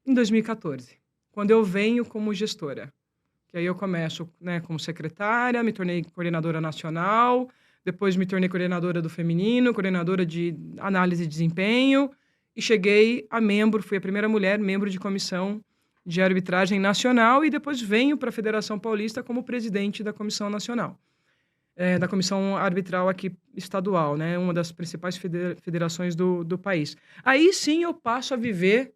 [SPEAKER 3] Em 2014, quando eu venho como gestora. Que aí eu começo, né, como secretária, me tornei coordenadora nacional, depois me tornei coordenadora do feminino, coordenadora de análise de desempenho, e cheguei a fui a primeira mulher membro de comissão de arbitragem nacional, e depois venho para a Federação Paulista como presidente da comissão nacional. Da comissão arbitral aqui estadual, né? Uma das principais federações do país. Aí sim eu passo a viver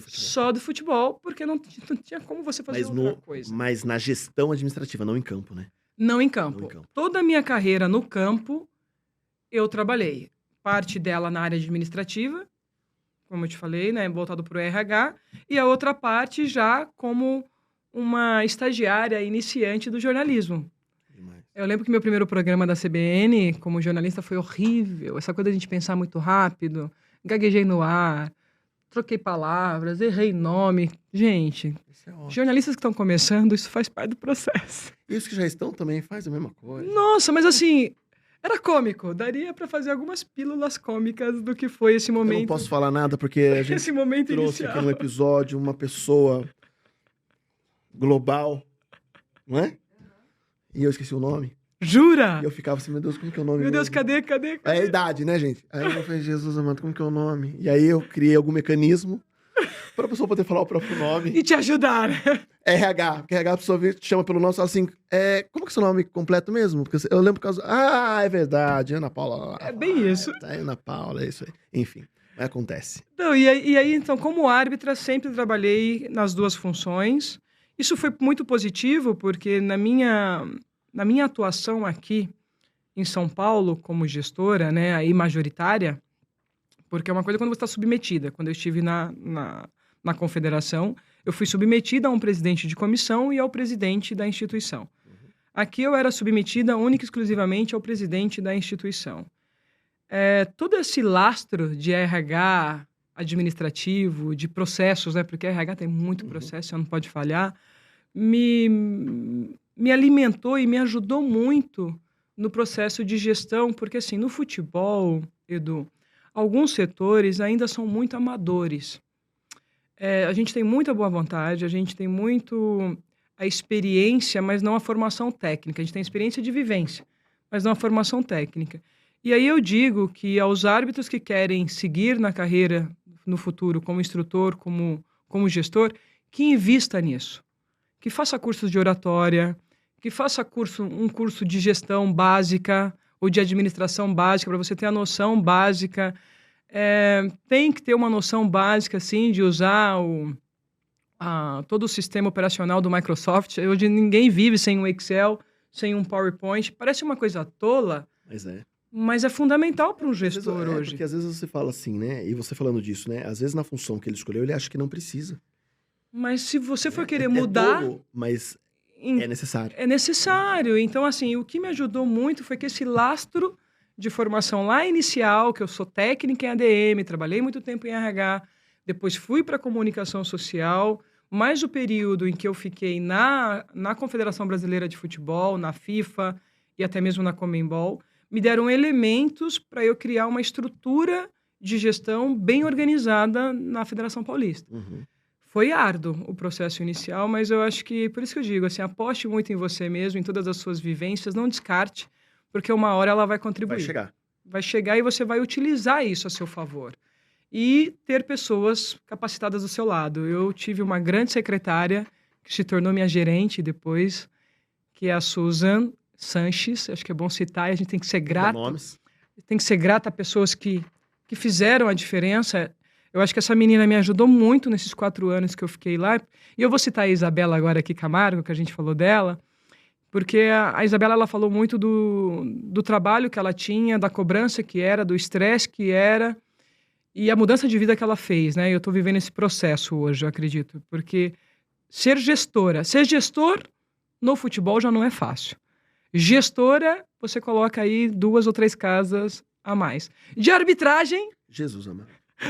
[SPEAKER 3] só do futebol, porque não tinha como você fazer outra coisa.
[SPEAKER 2] Mas na gestão administrativa, não em campo, né?
[SPEAKER 3] Não em campo. Toda a minha carreira no campo, eu trabalhei. Parte dela na área administrativa, como eu te falei, né? Voltado para o RH, e a outra parte já como uma estagiária iniciante do jornalismo.
[SPEAKER 2] Demais.
[SPEAKER 3] Eu lembro que meu primeiro programa da CBN, como jornalista, foi horrível. Essa coisa de a gente pensar muito rápido, gaguejei no ar, troquei palavras, errei nome. Gente,
[SPEAKER 2] Isso é ótimo.
[SPEAKER 3] jornalistas que estão começando, isso faz parte do processo.
[SPEAKER 2] E os que já estão também faz a mesma coisa.
[SPEAKER 3] Nossa, mas assim, era cômico. Daria pra fazer algumas pílulas cômicas do que foi esse
[SPEAKER 2] Eu
[SPEAKER 3] momento.
[SPEAKER 2] não posso falar nada porque a gente
[SPEAKER 3] Esse momento
[SPEAKER 2] trouxe
[SPEAKER 3] inicial.
[SPEAKER 2] aqui no episódio uma pessoa global, não é? E eu esqueci o nome.
[SPEAKER 3] Jura?
[SPEAKER 2] E eu ficava assim, meu Deus, como que é o nome?
[SPEAKER 3] Meu Deus,
[SPEAKER 2] mesmo?
[SPEAKER 3] cadê?
[SPEAKER 2] É a idade, né, gente? Aí eu falei, Jesus amado, como que é o nome? E aí eu criei algum mecanismo para a pessoa poder falar o próprio nome.
[SPEAKER 3] E te ajudar.
[SPEAKER 2] RH, porque RH a pessoa te chama pelo nome e fala assim, como que é o seu nome completo mesmo? Porque eu lembro por causa... Ah, é verdade, Ana Paula.
[SPEAKER 3] É bem isso.
[SPEAKER 2] É Ana Paula, é isso aí. Enfim, mas acontece.
[SPEAKER 3] Então, e aí, então, como árbitra, sempre trabalhei nas duas funções. Isso foi muito positivo, porque na minha atuação aqui em São Paulo, como gestora, né, aí majoritária, porque é uma coisa quando você está submetida. Quando eu estive na confederação, eu fui submetida a um presidente de comissão e ao presidente da instituição. Aqui eu era submetida única e exclusivamente ao presidente da instituição. Todo esse lastro de RH administrativo, de processos, né, porque RH tem muito processo, você não pode falhar, me alimentou e me ajudou muito no processo de gestão, porque assim, no futebol, Edu, alguns setores ainda são muito amadores. A gente tem muita boa vontade, a gente tem muito a experiência, mas não a formação técnica. A gente tem experiência de vivência, mas não a formação técnica. E aí eu digo que aos árbitros que querem seguir na carreira no futuro como instrutor, como gestor, que invista nisso. Que faça cursos de oratória, que faça um curso de gestão básica ou de administração básica, para você ter a noção básica. Tem que ter uma noção básica, assim, de usar todo o sistema operacional do Microsoft. Hoje ninguém vive sem um Excel, sem um PowerPoint. Parece uma coisa tola, mas é fundamental para um gestor hoje.
[SPEAKER 2] Porque às vezes você fala assim, né? E você falando disso, né? Às vezes na função que ele escolheu, ele acha que não precisa.
[SPEAKER 3] Mas se você for querer mudar...
[SPEAKER 2] Tolo, mas é necessário.
[SPEAKER 3] É necessário. Então, assim, o que me ajudou muito foi que esse lastro de formação lá inicial, que eu sou técnica em ADM, trabalhei muito tempo em RH, depois fui para comunicação social, mais o período em que eu fiquei na Confederação Brasileira de Futebol, na FIFA e até mesmo na Conmebol, me deram elementos para eu criar uma estrutura de gestão bem organizada na Federação Paulista. Foi árduo o processo inicial, mas eu acho que, por isso que eu digo, assim, aposte muito em você mesmo, em todas as suas vivências, não descarte, porque uma hora ela vai contribuir. Vai chegar e você vai utilizar isso a seu favor. E ter pessoas capacitadas do seu lado. Eu tive uma grande secretária, que se tornou minha gerente depois, que é a Susan Sanches, acho que é bom citar, e a gente tem que ser grato. Tem que ser grata a pessoas que fizeram a diferença. Eu acho que essa menina me ajudou muito nesses 4 anos que eu fiquei lá. E eu vou citar a Isabela agora aqui, Camargo, que a gente falou dela, porque a Isabela ela falou muito do trabalho que ela tinha, da cobrança que era, do estresse que era, e a mudança de vida que ela fez, né? Eu estou vivendo esse processo hoje, eu acredito. Porque ser gestor no futebol já não é fácil. Gestora, você coloca aí 2 ou 3 casas a mais. De arbitragem...
[SPEAKER 2] Jesus amado.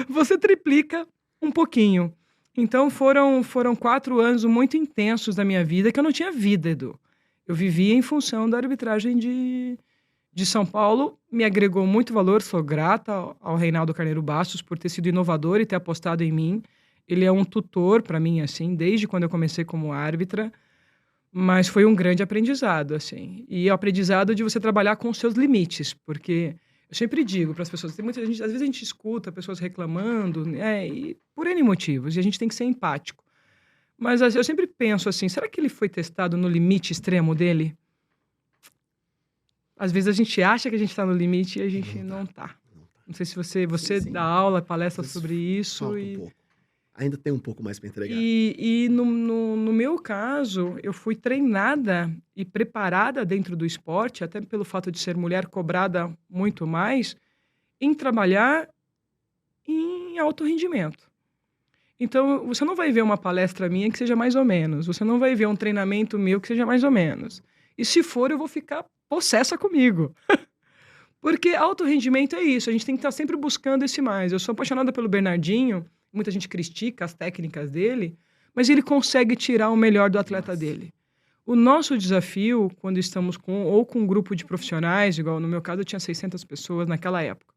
[SPEAKER 3] Você triplica um pouquinho. Então, foram 4 anos muito intensos da minha vida, que eu não tinha vida, Edu. Eu vivia em função da arbitragem de São Paulo, me agregou muito valor, sou grata ao Reinaldo Carneiro Bastos por ter sido inovador e ter apostado em mim. Ele é um tutor para mim, assim, desde quando eu comecei como árbitra, mas foi um grande aprendizado, assim. E o aprendizado de você trabalhar com os seus limites, porque... Eu sempre digo para as pessoas, tem muita gente, às vezes a gente escuta pessoas reclamando, né, e por N motivos, e a gente tem que ser empático. Mas eu sempre penso assim, será que ele foi testado no limite extremo dele? Às vezes a gente acha que a gente está no limite e a gente não tá. Não sei se você dá aula, palestra sobre isso.
[SPEAKER 2] Falta um pouco. Ainda tem um pouco mais para entregar.
[SPEAKER 3] E no meu caso, eu fui treinada e preparada dentro do esporte, até pelo fato de ser mulher, cobrada muito mais, em trabalhar em alto rendimento. Então, você não vai ver uma palestra minha que seja mais ou menos. Você não vai ver um treinamento meu que seja mais ou menos. E se for, eu vou ficar possessa comigo. Porque alto rendimento é isso. A gente tem que estar sempre buscando esse mais. Eu sou apaixonada pelo Bernardinho. Muita gente critica as técnicas dele. Mas ele consegue tirar o melhor do atleta dele. O nosso desafio, quando estamos com um grupo de profissionais, igual no meu caso eu tinha 600 pessoas naquela época,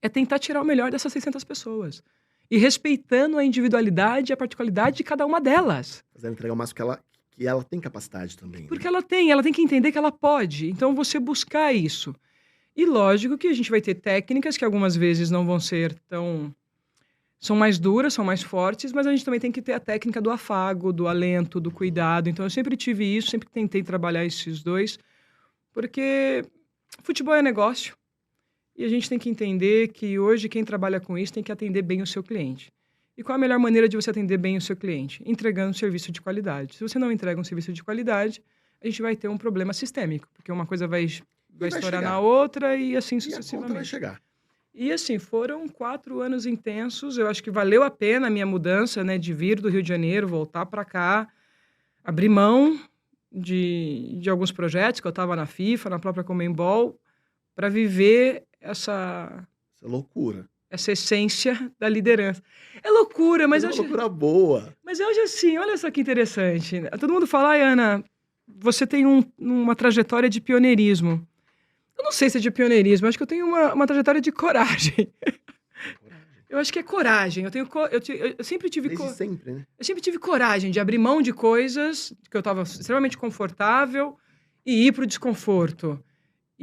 [SPEAKER 3] é tentar tirar o melhor dessas 600 pessoas. E respeitando a individualidade e a particularidade de cada uma delas.
[SPEAKER 2] Fazendo entregar o máximo que ela tem capacidade também.
[SPEAKER 3] Porque ela tem que entender que ela pode. Então, você buscar isso. E lógico que a gente vai ter técnicas que algumas vezes não vão ser tão... São mais duras, são mais fortes, mas a gente também tem que ter a técnica do afago, do alento, do cuidado. Então, eu sempre tive isso, sempre tentei trabalhar esses dois, porque futebol é negócio. E a gente tem que entender que hoje quem trabalha com isso tem que atender bem o seu cliente. E qual a melhor maneira de você atender bem o seu cliente? Entregando um serviço de qualidade. Se você não entrega um serviço de qualidade, a gente vai ter um problema sistêmico, porque uma coisa vai estourar
[SPEAKER 2] chegar.
[SPEAKER 3] na outra e assim
[SPEAKER 2] E a conta vai
[SPEAKER 3] sucessivamente.
[SPEAKER 2] chegar.
[SPEAKER 3] E assim, foram 4 anos intensos. Eu acho que valeu a pena a minha mudança, né, de vir do Rio de Janeiro, voltar para cá, abrir mão de alguns projetos que eu estava na FIFA, na própria Conmebol, para viver essa
[SPEAKER 2] Isso é loucura.
[SPEAKER 3] essência da liderança. É loucura, mas
[SPEAKER 2] é
[SPEAKER 3] eu
[SPEAKER 2] uma
[SPEAKER 3] acho,
[SPEAKER 2] loucura boa.
[SPEAKER 3] mas eu acho assim, olha só que interessante. Todo mundo fala, ai, Ana, você tem uma trajetória de pioneirismo. Eu não sei se é de pioneirismo, eu acho que eu tenho uma trajetória de coragem. Eu acho que é coragem. Eu sempre tive
[SPEAKER 2] Desde sempre, né?
[SPEAKER 3] eu sempre tive coragem de abrir mão de coisas que eu estava extremamente confortável e ir para o desconforto.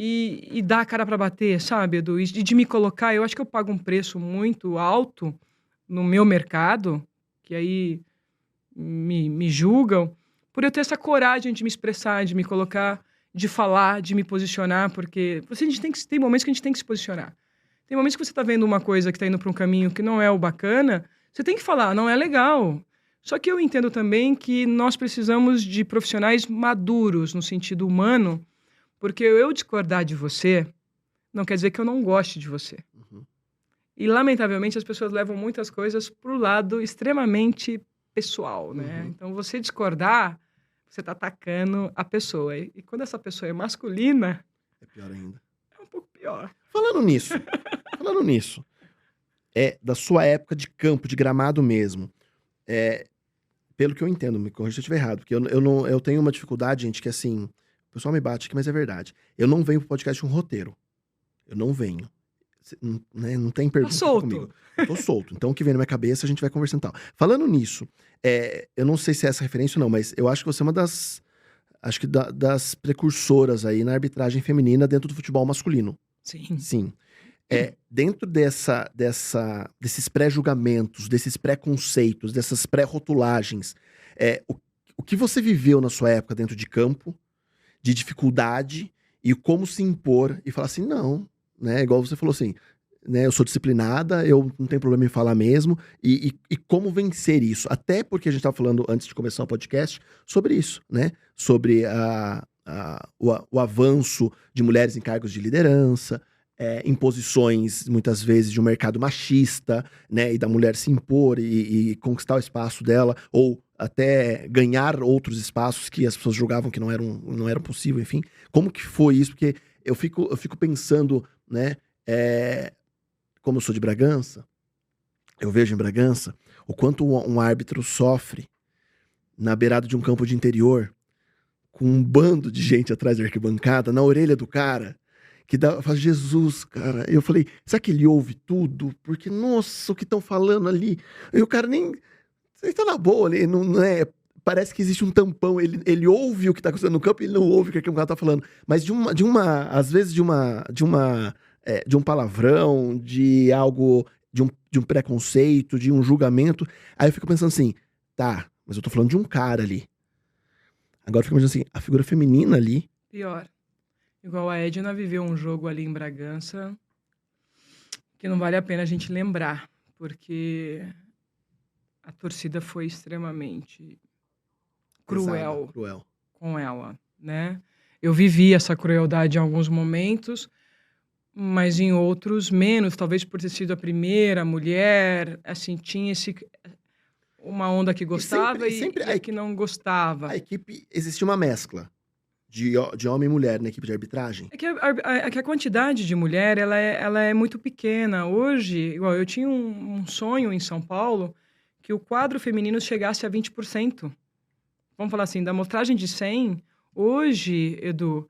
[SPEAKER 3] E dar a cara para bater, sabe, Edu? E de me colocar, eu acho que eu pago um preço muito alto no meu mercado, que aí me julgam, por eu ter essa coragem de me expressar, de me colocar, de falar, de me posicionar, porque a gente tem momentos que a gente tem que se posicionar. Tem momentos que você está vendo uma coisa que está indo para um caminho que não é o bacana, você tem que falar, não é legal. Só que eu entendo também que nós precisamos de profissionais maduros, no sentido humano, porque eu discordar de você não quer dizer que eu não goste de você.
[SPEAKER 2] Uhum.
[SPEAKER 3] E, lamentavelmente, as pessoas levam muitas coisas para o lado extremamente pessoal, né?
[SPEAKER 2] Uhum.
[SPEAKER 3] Então, você discordar, você está atacando a pessoa. E quando essa pessoa é masculina,
[SPEAKER 2] É pior ainda.
[SPEAKER 3] é um pouco pior.
[SPEAKER 2] Falando nisso, da sua época de campo, de gramado mesmo, pelo que eu entendo, me corrija se eu estiver errado, porque eu tenho uma dificuldade, gente, que assim, o pessoal me bate aqui, mas é verdade. Eu não venho pro podcast com roteiro. Eu não venho. Não tem pergunta
[SPEAKER 3] solto.
[SPEAKER 2] comigo. Eu tô solto. Então, o que vem na minha cabeça, a gente vai conversando e tal. Falando nisso, eu não sei se é essa referência ou não, mas eu acho que você é uma das precursoras aí na arbitragem feminina dentro do futebol masculino.
[SPEAKER 3] Sim.
[SPEAKER 2] Sim. Dentro desses pré-julgamentos, desses pré-conceitos, dessas pré-rotulagens, o que você viveu na sua época dentro de campo, de dificuldade, e como se impor e falar assim, não, né? Igual você falou assim, né? Eu sou disciplinada, eu não tenho problema em falar mesmo, e como vencer isso. Até porque a gente estava falando, antes de começar o podcast, sobre isso, né? Sobre o avanço de mulheres em cargos de liderança, imposições, muitas vezes, de um mercado machista, né? E da mulher se impor e conquistar o espaço dela, ou até ganhar outros espaços que as pessoas julgavam que não eram possível, enfim. Como que foi isso? Porque eu fico pensando, né? Como eu sou de Bragança, eu vejo em Bragança o quanto um árbitro sofre na beirada de um campo de interior, com um bando de gente atrás da arquibancada, na orelha do cara, que fala, Jesus, cara. Eu falei, será que ele ouve tudo? Porque, nossa, o que estão falando ali? E o cara nem... Ele tá na boa, ele não é... Parece que existe um tampão, ele ouve o que tá acontecendo no campo e ele não ouve o que o cara tá falando. Mas às vezes de um palavrão, de algo, de um preconceito, de um julgamento. Aí eu fico pensando assim, tá, mas eu tô falando de um cara ali. Agora eu fico imaginando assim, a figura feminina ali...
[SPEAKER 3] Pior. Igual a Edna viveu um jogo ali em Bragança que não vale a pena a gente lembrar, porque a torcida foi extremamente cruel com ela, né? Eu vivi essa crueldade em alguns momentos, mas em outros menos, talvez por ter sido a primeira mulher, assim, tinha uma onda que gostava
[SPEAKER 2] sempre
[SPEAKER 3] e a que não gostava.
[SPEAKER 2] A equipe, existia uma mescla de homem e mulher na equipe de arbitragem?
[SPEAKER 3] É que a quantidade de mulher, ela é muito pequena. Hoje, igual, eu tinha um sonho em São Paulo que o quadro feminino chegasse a 20%. Vamos falar assim, da amostragem de 100, hoje, Edu,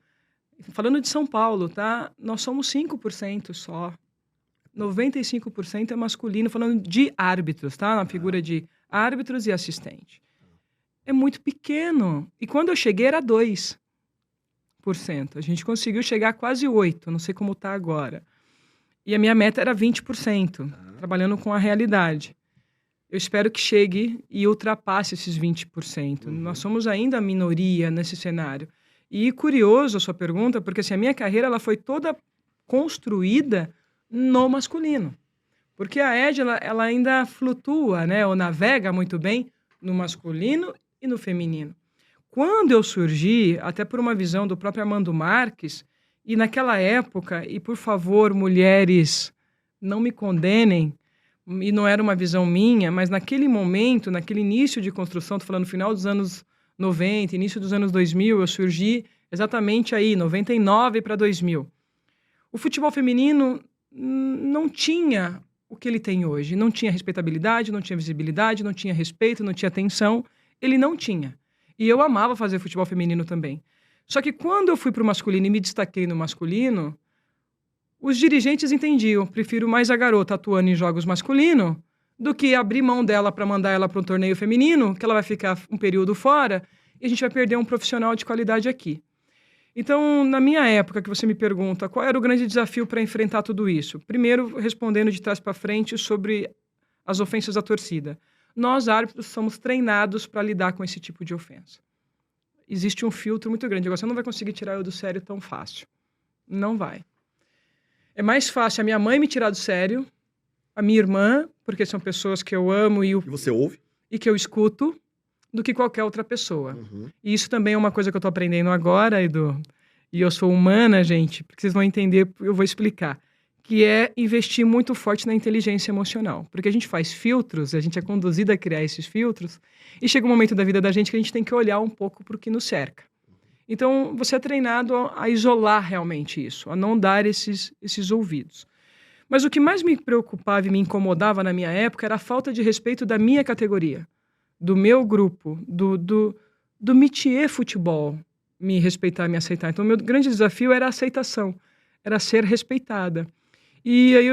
[SPEAKER 3] falando de São Paulo, tá? Nós somos 5% só. 95% é masculino, falando de árbitros, tá? Na figura de árbitros e assistente. É muito pequeno. E quando eu cheguei era 2%. A gente conseguiu chegar a quase 8%, não sei como está agora. E a minha meta era 20%, trabalhando com a realidade. Eu espero que chegue e ultrapasse esses 20%. Nós somos ainda a minoria nesse cenário. E curioso a sua pergunta, porque assim, a minha carreira ela foi toda construída no masculino. Porque a ED ela ainda flutua, né, ou navega muito bem no masculino e no feminino. Quando eu surgi, até por uma visão do próprio Armando Marques, e naquela época, e por favor, mulheres, não me condenem, e não era uma visão minha, mas naquele momento, naquele início de construção, estou falando final dos anos 90, início dos anos 2000, eu surgi exatamente aí, 99 para 2000. O futebol feminino não tinha o que ele tem hoje. Não tinha respeitabilidade, não tinha visibilidade, não tinha respeito, não tinha atenção. Ele não tinha. E eu amava fazer futebol feminino também. Só que quando eu fui para o masculino e me destaquei no masculino, os dirigentes entendiam. Prefiro mais a garota atuando em jogos masculinos do que abrir mão dela para mandar ela para um torneio feminino, que ela vai ficar um período fora e a gente vai perder um profissional de qualidade aqui. Então, na minha época, que você me pergunta qual era o grande desafio para enfrentar tudo isso? Primeiro, respondendo de trás para frente sobre as ofensas à torcida. Nós, árbitros, somos treinados para lidar com esse tipo de ofensa. Existe um filtro muito grande. Agora, você não vai conseguir tirar eu do sério tão fácil. Não vai. É mais fácil a minha mãe me tirar do sério, a minha irmã, porque são pessoas que eu amo
[SPEAKER 2] E você ouve?
[SPEAKER 3] e que eu escuto, do que qualquer outra pessoa. E isso também é uma coisa que eu tô aprendendo agora, Edu. E eu sou humana, gente, porque vocês vão entender, eu vou explicar. Que é investir muito forte na inteligência emocional. Porque a gente faz filtros, a gente é conduzido a criar esses filtros, e chega um momento da vida da gente que a gente tem que olhar um pouco para o que nos cerca. Então, você é treinado a isolar realmente isso, a não dar esses ouvidos. Mas o que mais me preocupava e me incomodava na minha época era a falta de respeito da minha categoria, do meu grupo, do métier futebol, me respeitar, me aceitar. Então, o meu grande desafio era a aceitação, era ser respeitada. E aí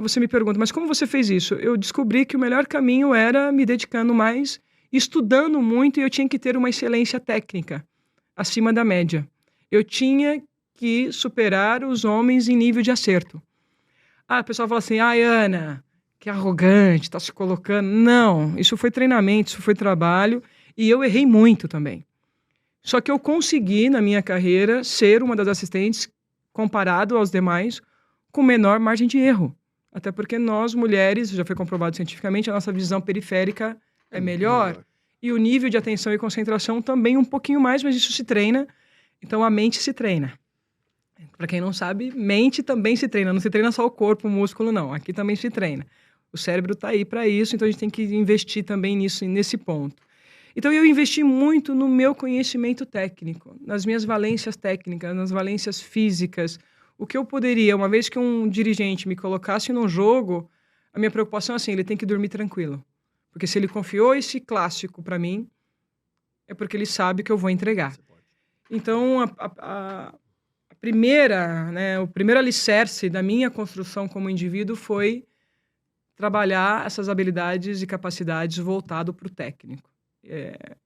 [SPEAKER 3] você me pergunta, mas como você fez isso? Eu descobri que o melhor caminho era me dedicando mais, estudando muito, e eu tinha que ter uma excelência técnica acima da média. Eu tinha que superar os homens em nível de acerto. O pessoal fala assim, Ana, que arrogante, tá se colocando. Não, isso foi treinamento, isso foi trabalho, e eu errei muito também. Só que eu consegui, na minha carreira, ser uma das assistentes, comparado aos demais, com menor margem de erro. Até porque nós, mulheres, já foi comprovado cientificamente, a nossa visão periférica é melhor. E o nível de atenção e concentração também um pouquinho mais, mas isso se treina. Então, a mente se treina. Para quem não sabe, mente também se treina. Não se treina só o corpo, o músculo, não. Aqui também se treina. O cérebro está aí para isso, então a gente tem que investir também nisso, nesse ponto. Então, eu investi muito no meu conhecimento técnico, nas minhas valências técnicas, nas valências físicas. O que eu poderia, uma vez que um dirigente me colocasse num jogo, a minha preocupação é assim, ele tem que dormir tranquilo. Porque se ele confiou esse clássico para mim, é porque ele sabe que eu vou entregar. Então, o primeiro alicerce da minha construção como indivíduo foi trabalhar essas habilidades e capacidades voltado para o técnico.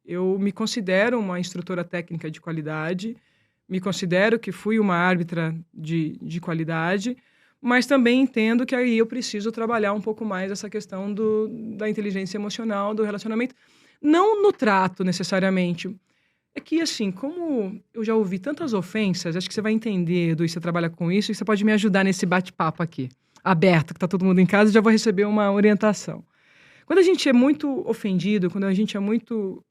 [SPEAKER 3] Eu me considero uma instrutora técnica de qualidade, me considero que fui uma árbitra de qualidade, mas também entendo que aí eu preciso trabalhar um pouco mais essa questão da inteligência emocional, do relacionamento. Não no trato, necessariamente. É que, assim, como eu já ouvi tantas ofensas, acho que você vai entender, Edu, e você trabalha com isso, e você pode me ajudar nesse bate-papo aqui, aberto, que tá todo mundo em casa, e já vou receber uma orientação. Quando a gente é muito ofendido, quando a gente é muito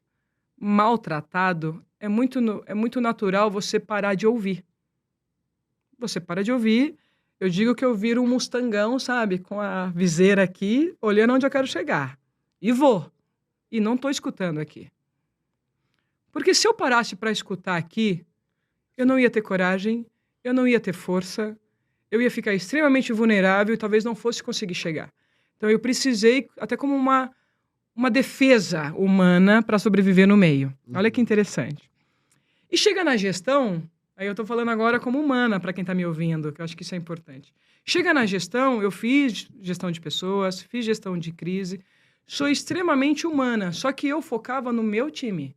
[SPEAKER 3] maltratado, é muito natural você parar de ouvir. Você para de ouvir Eu digo que eu viro um mustangão, sabe? Com a viseira aqui, olhando onde eu quero chegar. E vou. E não tô escutando aqui. Porque se eu parasse para escutar aqui, eu não ia ter coragem, eu não ia ter força, eu ia ficar extremamente vulnerável e talvez não fosse conseguir chegar. Então eu precisei, até como uma defesa humana para sobreviver no meio. Olha que interessante. E chega na gestão, aí eu estou falando agora como humana, para quem está me ouvindo, que eu acho que isso é importante. Chega na gestão, eu fiz gestão de pessoas, fiz gestão de crise, sou extremamente humana, só que eu focava no meu time.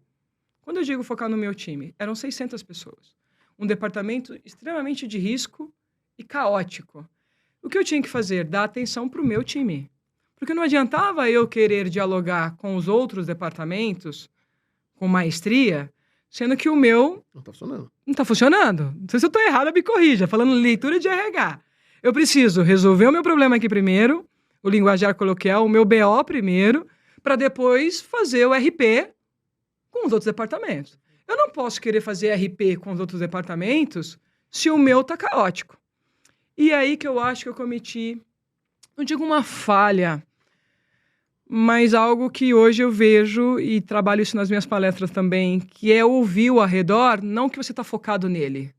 [SPEAKER 3] Quando eu digo focar no meu time, eram 600 pessoas. Um departamento extremamente de risco e caótico. O que eu tinha que fazer? Dar atenção para o meu time. Porque não adiantava eu querer dialogar com os outros departamentos com maestria, sendo que o meu
[SPEAKER 2] Não tá funcionando.
[SPEAKER 3] não está funcionando. Não sei se eu estou errada, me corrija. Falando leitura de RH. Eu preciso resolver o meu problema aqui primeiro, o linguajar coloquial, o meu BO primeiro, para depois fazer o RP com os outros departamentos. Eu não posso querer fazer RP com os outros departamentos se o meu está caótico. E aí que eu acho que eu cometi, não digo uma falha, mas algo que hoje eu vejo e trabalho isso nas minhas palestras também, que é ouvir o arredor, não que você está focado nele.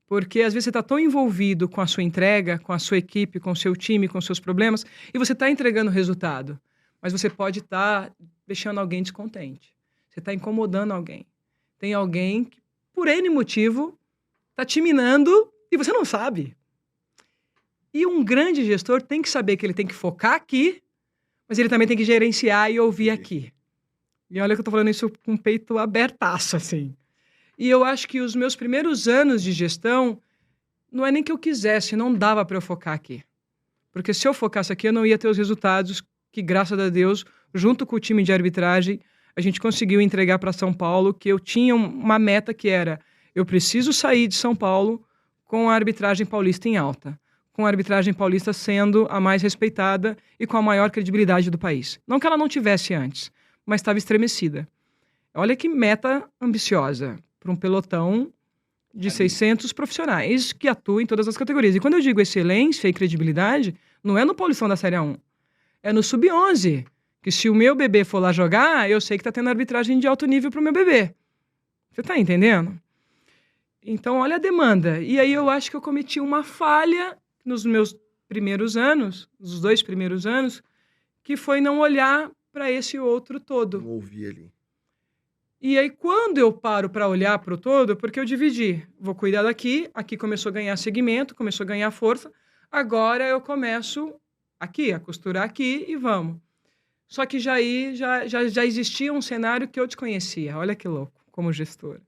[SPEAKER 3] Porque às vezes você está tão envolvido com a sua entrega, com a sua equipe, com o seu time, com os seus problemas, e você está entregando o resultado. Mas você pode estar deixando alguém descontente. Você está incomodando alguém. Tem alguém que, por N motivo, está te minando e você não sabe. E um grande gestor tem que saber que ele tem que focar aqui, mas ele também tem que gerenciar e ouvir aqui. E olha que eu tô falando isso com o peito abertaço, assim. E eu acho que os meus primeiros anos de gestão, não é nem que eu quisesse, não dava para eu focar aqui. Porque se eu focasse aqui, eu não ia ter os resultados que, graças a Deus, junto com o time de arbitragem, a gente conseguiu entregar para São Paulo, que eu tinha uma meta que era, eu preciso sair de São Paulo com a arbitragem paulista em alta. Com a arbitragem paulista sendo a mais respeitada e com a maior credibilidade do país. Não que ela não tivesse antes, mas estava estremecida. Olha que meta ambiciosa para um pelotão de 600 profissionais que atuam em todas as categorias. E quando eu digo excelência e credibilidade, não é no Paulistão da Série A1, é no Sub-11, que se o meu bebê for lá jogar, eu sei que está tendo arbitragem de alto nível para o meu bebê. Você está entendendo? Então, olha a demanda. E aí eu acho que eu cometi uma falha nos meus primeiros anos, os 2 primeiros anos, que foi não olhar para esse outro todo.
[SPEAKER 2] Não ouvi ali.
[SPEAKER 3] E aí, quando eu paro para olhar para o todo, porque eu dividi, vou cuidar daqui, aqui começou a ganhar segmento, começou a ganhar força, agora eu começo aqui, a costurar aqui e vamos. Só que já existia um cenário que eu desconhecia, olha que louco, como gestora,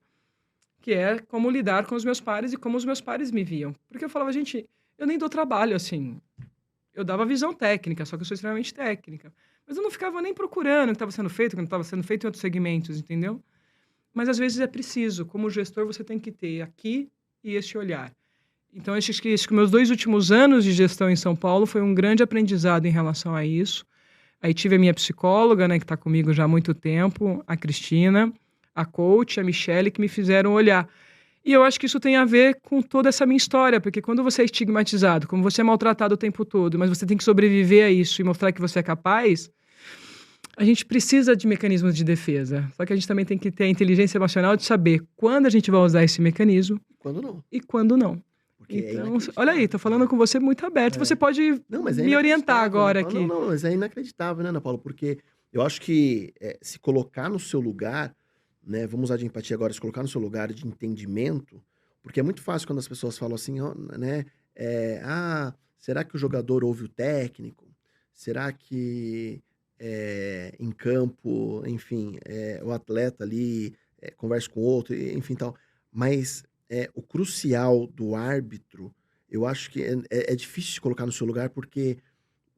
[SPEAKER 3] que é como lidar com os meus pares e como os meus pares me viam. Porque eu falava, gente, eu nem dou trabalho, assim. Eu dava visão técnica, só que eu sou extremamente técnica. Mas eu não ficava nem procurando o que estava sendo feito, o que não estava sendo feito em outros segmentos, entendeu? Mas às vezes é preciso. Como gestor, você tem que ter aqui e esse olhar. Então, acho que meus 2 últimos anos de gestão em São Paulo foi um grande aprendizado em relação a isso. Aí tive a minha psicóloga, né, que está comigo já há muito tempo, a Cristina, a coach, a Michele, que me fizeram olhar. E eu acho que isso tem a ver com toda essa minha história, porque quando você é estigmatizado, como você é maltratado o tempo todo, mas você tem que sobreviver a isso e mostrar que você é capaz, a gente precisa de mecanismos de defesa. Só que a gente também tem que ter a inteligência emocional de saber quando a gente vai usar esse mecanismo
[SPEAKER 2] Quando não.
[SPEAKER 3] e quando não.
[SPEAKER 2] Porque
[SPEAKER 3] Então, olha aí, tô falando com você muito aberto. Você pode
[SPEAKER 2] Não, mas é
[SPEAKER 3] me orientar agora
[SPEAKER 2] não,
[SPEAKER 3] aqui.
[SPEAKER 2] Não, mas é inacreditável, né, Ana Paula? Porque eu acho que se colocar no seu lugar, né, vamos usar de empatia agora, se colocar no seu lugar de entendimento, porque é muito fácil quando as pessoas falam assim, ó, né, será que o jogador ouve o técnico? Será que em campo, enfim, o atleta ali conversa com o outro, enfim, tal. Mas o crucial do árbitro, eu acho que é difícil de colocar no seu lugar, porque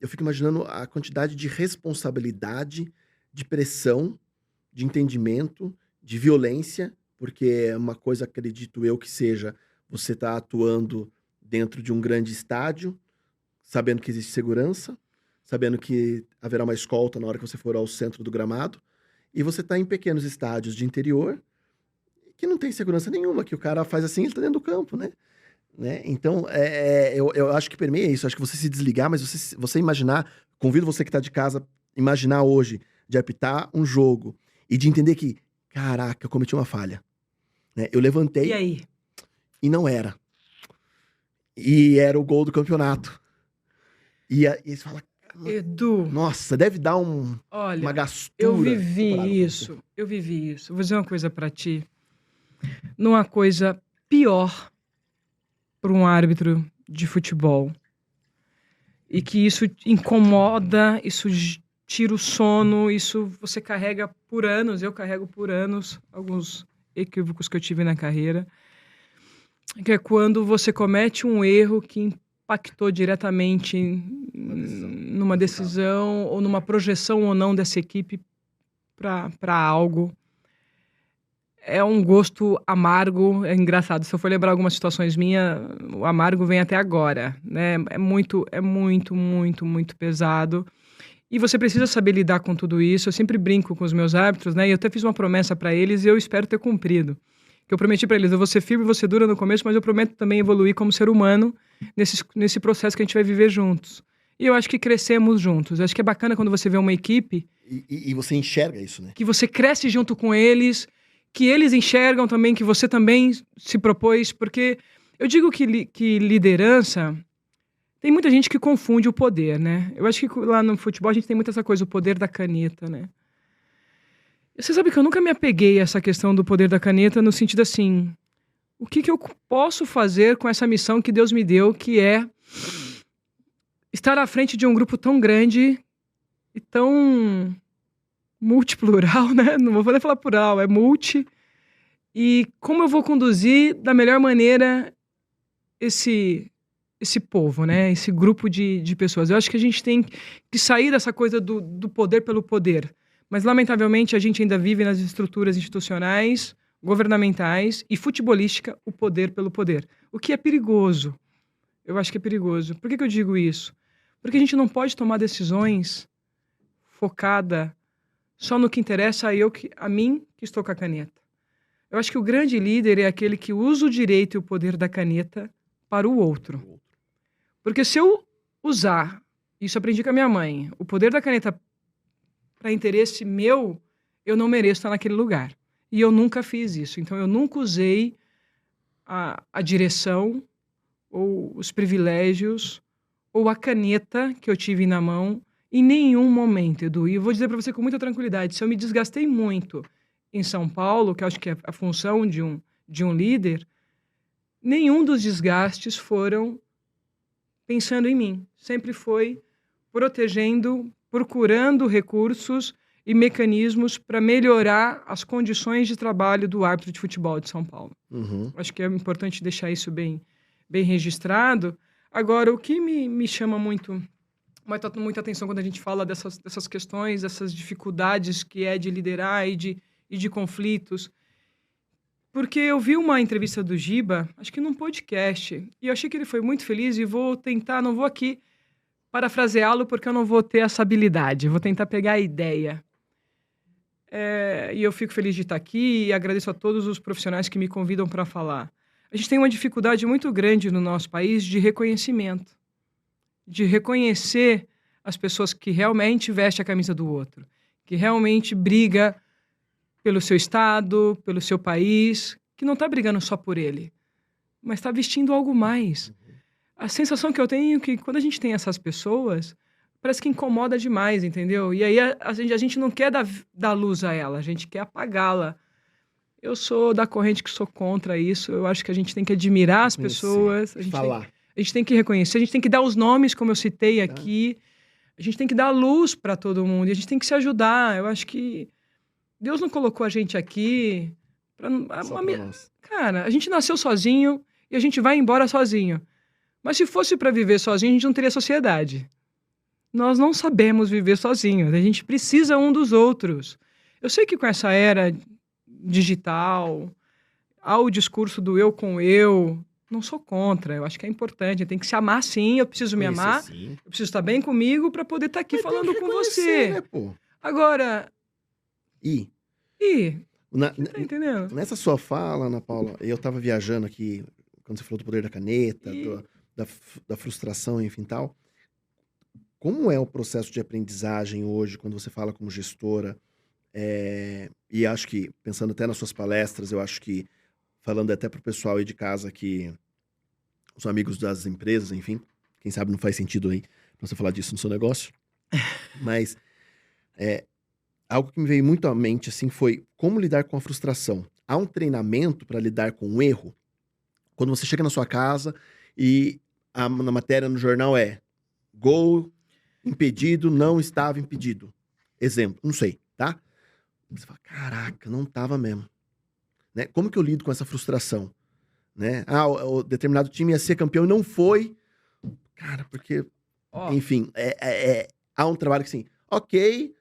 [SPEAKER 2] eu fico imaginando a quantidade de responsabilidade, de pressão, de entendimento, de violência, porque uma coisa, acredito eu, que seja você tá atuando dentro de um grande estádio, sabendo que existe segurança, sabendo que haverá uma escolta na hora que você for ao centro do gramado, e você tá em pequenos estádios de interior, que não tem segurança nenhuma, que o cara faz assim, ele tá dentro do campo, né? né? Então, eu acho que permeia isso. Acho que você se desligar, mas você imaginar... Convido você que tá de casa, imaginar hoje de apitar um jogo e de entender que, caraca, eu cometi uma falha. Né? Eu levantei
[SPEAKER 3] E aí?
[SPEAKER 2] e não era. E era o gol do campeonato. E você fala,
[SPEAKER 3] Edu,
[SPEAKER 2] nossa, deve dar uma
[SPEAKER 3] olha,
[SPEAKER 2] gastura.
[SPEAKER 3] eu
[SPEAKER 2] separada
[SPEAKER 3] vivi
[SPEAKER 2] pra
[SPEAKER 3] isso. Eu vivi isso. Vou dizer uma coisa pra ti. Não há coisa pior para um árbitro de futebol. E que isso incomoda, isso tira o sono, isso você carrega por anos, eu carrego por anos alguns equívocos que eu tive na carreira, que é quando você comete um erro que impactou diretamente numa decisão ou numa projeção ou não dessa equipe para algo. É um gosto amargo, é engraçado. Se eu for lembrar algumas situações minhas, o amargo vem até agora, né? É muito, muito pesado. E você precisa saber lidar com tudo isso. Eu sempre brinco com os meus árbitros, né? E eu até fiz uma promessa para eles e eu espero ter cumprido. Que eu prometi para eles, eu vou ser firme, você dura no começo, mas eu prometo também evoluir como ser humano nesse processo que a gente vai viver juntos. E eu acho que crescemos juntos. Eu acho que é bacana quando você vê uma equipe...
[SPEAKER 2] E você enxerga isso, né?
[SPEAKER 3] Que você cresce junto com eles, que eles enxergam também, que você também se propôs. Porque eu digo que liderança... Tem muita gente que confunde o poder, né? Eu acho que lá no futebol a gente tem muito essa coisa, o poder da caneta, né? Você sabe que eu nunca me apeguei a essa questão do poder da caneta no sentido assim... O que eu posso fazer com essa missão que Deus me deu, que é estar à frente de um grupo tão grande e tão multiplural, né? Não vou poder falar plural, é multi. E como eu vou conduzir da melhor maneira esse povo, né? Esse grupo de pessoas. Eu acho que a gente tem que sair dessa coisa do poder pelo poder. Mas, lamentavelmente, a gente ainda vive nas estruturas institucionais, governamentais e futebolística o poder pelo poder. O que é perigoso. Eu acho que é perigoso. Por que eu digo isso? Porque a gente não pode tomar decisões focada só no que interessa a mim que estou com a caneta. Eu acho que o grande líder é aquele que usa o direito e o poder da caneta para o outro. Porque se eu usar, isso aprendi com a minha mãe, o poder da caneta para interesse meu, eu não mereço estar naquele lugar. E eu nunca fiz isso. Então, eu nunca usei a direção ou os privilégios ou a caneta que eu tive na mão em nenhum momento, Edu. E eu vou dizer para você com muita tranquilidade, se eu me desgastei muito em São Paulo, que eu acho que é a função de um líder, nenhum dos desgastes foram pensando em mim. Sempre foi protegendo, procurando recursos e mecanismos para melhorar as condições de trabalho do árbitro de futebol de São Paulo.
[SPEAKER 2] Uhum.
[SPEAKER 3] Acho que é importante deixar isso bem registrado. Agora, o que me chama muita atenção quando a gente fala dessas questões, dessas dificuldades que é de liderar e de conflitos, porque eu vi uma entrevista do Giba, acho que num podcast, e eu achei que ele foi muito feliz e vou tentar, não vou aqui parafraseá-lo porque eu não vou ter essa habilidade, vou tentar pegar a ideia. E eu fico feliz de estar aqui e agradeço a todos os profissionais que me convidam para falar. A gente tem uma dificuldade muito grande no nosso país de reconhecimento, de reconhecer as pessoas que realmente vestem a camisa do outro, que realmente briga pelo seu estado, pelo seu país, que não está brigando só por ele, mas está vestindo algo mais. A sensação que eu tenho é que quando a gente tem essas pessoas, parece que incomoda demais, entendeu? E aí a gente não quer dar luz a ela, a gente quer apagá-la. Eu sou da corrente que sou contra isso. Eu acho que a gente tem que admirar as pessoas. A gente tem que reconhecer, a gente tem que dar os nomes, como eu citei aqui. A gente tem que dar luz para todo mundo e a gente tem que se ajudar. Eu acho que Deus não colocou a gente aqui para nós. Cara, a gente nasceu sozinho e a gente vai embora sozinho. Mas se fosse para viver sozinho, a gente não teria sociedade. Nós não sabemos viver sozinhos. A gente precisa um dos outros. Eu sei que com essa era digital, ao discurso do eu com eu, não sou contra. Eu acho que é importante. Tem que se amar, sim. Eu preciso me amar. Sim. Eu preciso estar bem comigo para poder estar aqui falando com você. Né, pô? Agora... Tá entendendo?
[SPEAKER 2] Nessa sua fala, Ana Paula, eu tava viajando aqui quando você falou do poder da caneta, da frustração, enfim, tal. Como é o processo de aprendizagem hoje, quando você fala como gestora? E acho que, pensando até nas suas palestras, eu acho que, falando até pro pessoal aí de casa, que os amigos das empresas, enfim, quem sabe não faz sentido aí pra você falar disso no seu negócio, mas algo que me veio muito à mente, assim, foi como lidar com a frustração. Há um treinamento para lidar com o erro? Quando você chega na sua casa e na matéria no jornal gol impedido, não estava impedido. Exemplo, não sei, tá? Você fala, caraca, não tava mesmo. Né? Como que eu lido com essa frustração? Né? O determinado time ia ser campeão e não foi. Cara, porque... Enfim, há um trabalho que assim, ok,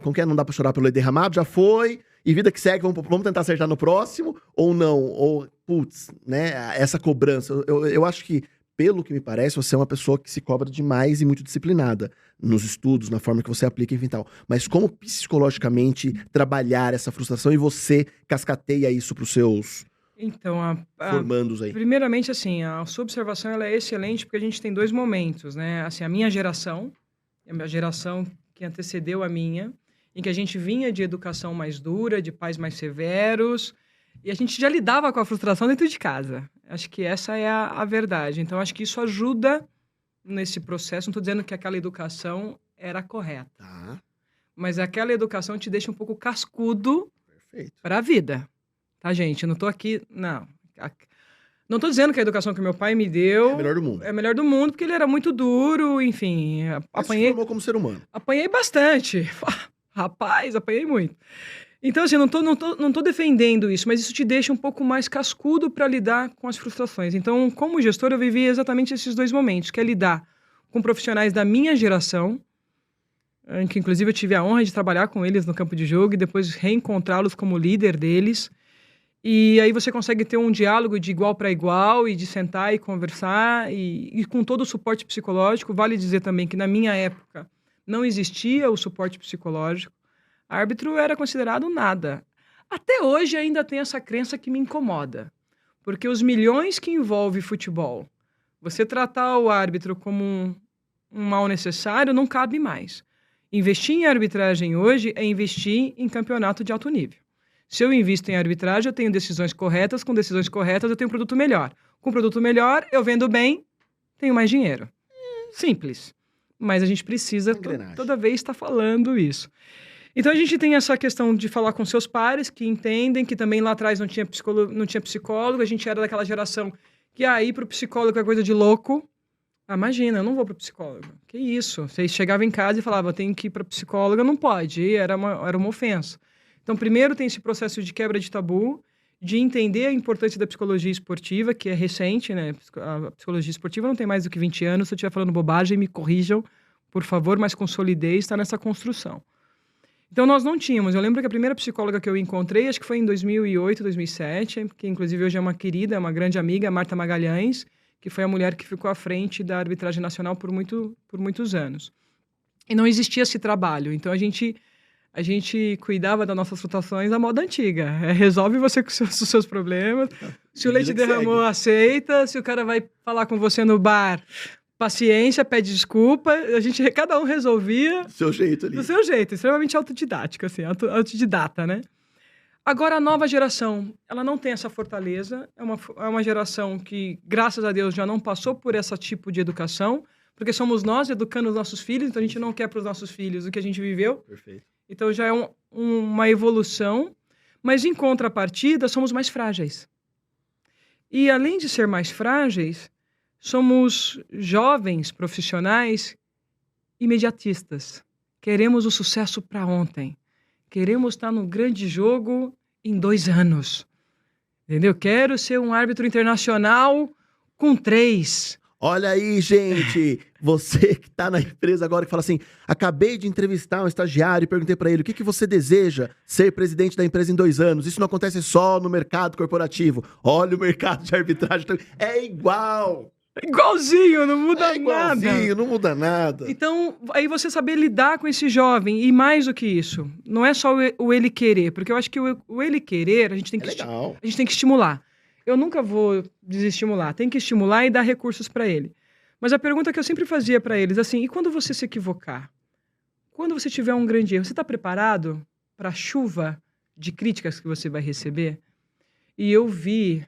[SPEAKER 2] como que não dá pra chorar pelo leite derramado, já foi, e vida que segue, vamos tentar acertar no próximo, ou não, ou, putz, né, essa cobrança. Eu acho que, pelo que me parece, você é uma pessoa que se cobra demais e muito disciplinada nos estudos, na forma que você aplica, enfim, tal. Mas como psicologicamente trabalhar essa frustração e você cascateia isso pros seus formandos aí?
[SPEAKER 3] Primeiramente, assim, a sua observação ela é excelente porque a gente tem 2 momentos, né? Assim, a minha geração que antecedeu a minha, em que a gente vinha de educação mais dura, de pais mais severos, e a gente já lidava com a frustração dentro de casa. Acho que essa é a verdade. Então, acho que isso ajuda nesse processo. Não estou dizendo que aquela educação era correta.
[SPEAKER 2] Tá.
[SPEAKER 3] Mas aquela educação te deixa um pouco cascudo para a vida. Tá, gente? Eu não tô aqui... Não. Não tô dizendo que a educação que meu pai me deu...
[SPEAKER 2] É a melhor do mundo.
[SPEAKER 3] É a melhor do mundo, porque ele era muito duro, enfim.
[SPEAKER 2] Mas se formou como ser humano.
[SPEAKER 3] Apanhei bastante. Rapaz, apanhei muito. Então, assim, não tô defendendo isso, mas isso te deixa um pouco mais cascudo para lidar com as frustrações. Então, como gestor, eu vivi exatamente esses 2 momentos, que é lidar com profissionais da minha geração, em que inclusive eu tive a honra de trabalhar com eles no campo de jogo e depois reencontrá-los como líder deles. E aí você consegue ter um diálogo de igual para igual e de sentar e conversar e com todo o suporte psicológico. Vale dizer também que na minha época não existia o suporte psicológico. Árbitro era considerado nada. Até hoje ainda tem essa crença que me incomoda. Porque os milhões que envolve futebol, você tratar o árbitro como um mal necessário não cabe mais. Investir em arbitragem hoje é investir em campeonato de alto nível. Se eu invisto em arbitragem, eu tenho decisões corretas. Com decisões corretas, eu tenho um produto melhor. Com produto melhor, eu vendo bem, tenho mais dinheiro. Simples. Mas a gente precisa toda vez estar falando isso. Então, a gente tem essa questão de falar com seus pares, que entendem que também lá atrás não tinha psicólogo. A gente era daquela geração que ir para o psicólogo é coisa de louco. Imagina, eu não vou para o psicólogo. Que isso? Você chegava em casa e falava, eu tenho que ir para psicóloga, não pode. Era uma ofensa. Então, primeiro tem esse processo de quebra de tabu, de entender a importância da psicologia esportiva, que é recente, né? A psicologia esportiva não tem mais do que 20 anos. Se eu estiver falando bobagem, me corrijam, por favor, mas com solidez está nessa construção. Então, nós não tínhamos. Eu lembro que a primeira psicóloga que eu encontrei, acho que foi em 2008, 2007, que inclusive hoje é uma querida, uma grande amiga, a Marta Magalhães, que foi a mulher que ficou à frente da arbitragem nacional por muitos anos. E não existia esse trabalho. Então, a gente cuidava das nossas frustrações da moda antiga. Resolve você com os seus problemas. Se o leite derramou, aceita. Se o cara vai falar com você no bar, paciência, pede desculpa. Cada um resolvia...
[SPEAKER 2] Do seu jeito ali.
[SPEAKER 3] Do seu jeito. Extremamente autodidático, assim. Autodidata, né? Agora, a nova geração, ela não tem essa fortaleza. É uma geração que, graças a Deus, já não passou por esse tipo de educação. Porque somos nós educando os nossos filhos. Então, a gente não quer para os nossos filhos o que a gente viveu.
[SPEAKER 2] Perfeito.
[SPEAKER 3] Então, já é uma evolução, mas em contrapartida, somos mais frágeis. E, além de ser mais frágeis, somos jovens profissionais imediatistas. Queremos o sucesso para ontem. Queremos estar no grande jogo em 2 anos. Entendeu? Quero ser um árbitro internacional com 3.
[SPEAKER 2] Olha aí, gente, você que tá na empresa agora que fala assim, acabei de entrevistar um estagiário e perguntei pra ele o que você deseja ser presidente da empresa em 2 anos. Isso não acontece só no mercado corporativo. Olha o mercado de arbitragem, é igual.
[SPEAKER 3] Igualzinho, não muda nada.
[SPEAKER 2] Igualzinho, não muda nada.
[SPEAKER 3] Então, aí você saber lidar com esse jovem, e mais do que isso, não é só o ele querer, porque eu acho que o ele querer, a gente tem que estimular. eu nunca vou desestimular. Tem que estimular e dar recursos para ele. Mas a pergunta que eu sempre fazia para eles, assim, e quando você se equivocar? Quando você tiver um grande erro, você está preparado para a chuva de críticas que você vai receber? E eu vi,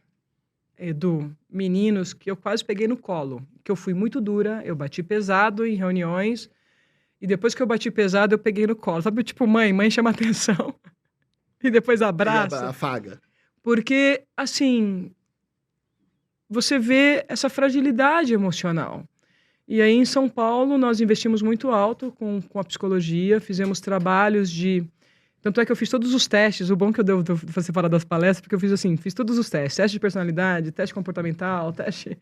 [SPEAKER 3] Edu, meninos que eu quase peguei no colo, que eu fui muito dura, eu bati pesado em reuniões, e depois que eu bati pesado, eu peguei no colo. Sabe, tipo, mãe chama atenção, e depois abraça.
[SPEAKER 2] Afaga.
[SPEAKER 3] Porque, assim, você vê essa fragilidade emocional. E aí, em São Paulo, nós investimos muito alto com a psicologia, fizemos trabalhos de... Tanto é que eu fiz todos os testes, o bom que eu devo fazer falar das palestras, porque eu fiz assim, fiz todos os testes, teste de personalidade, teste comportamental, teste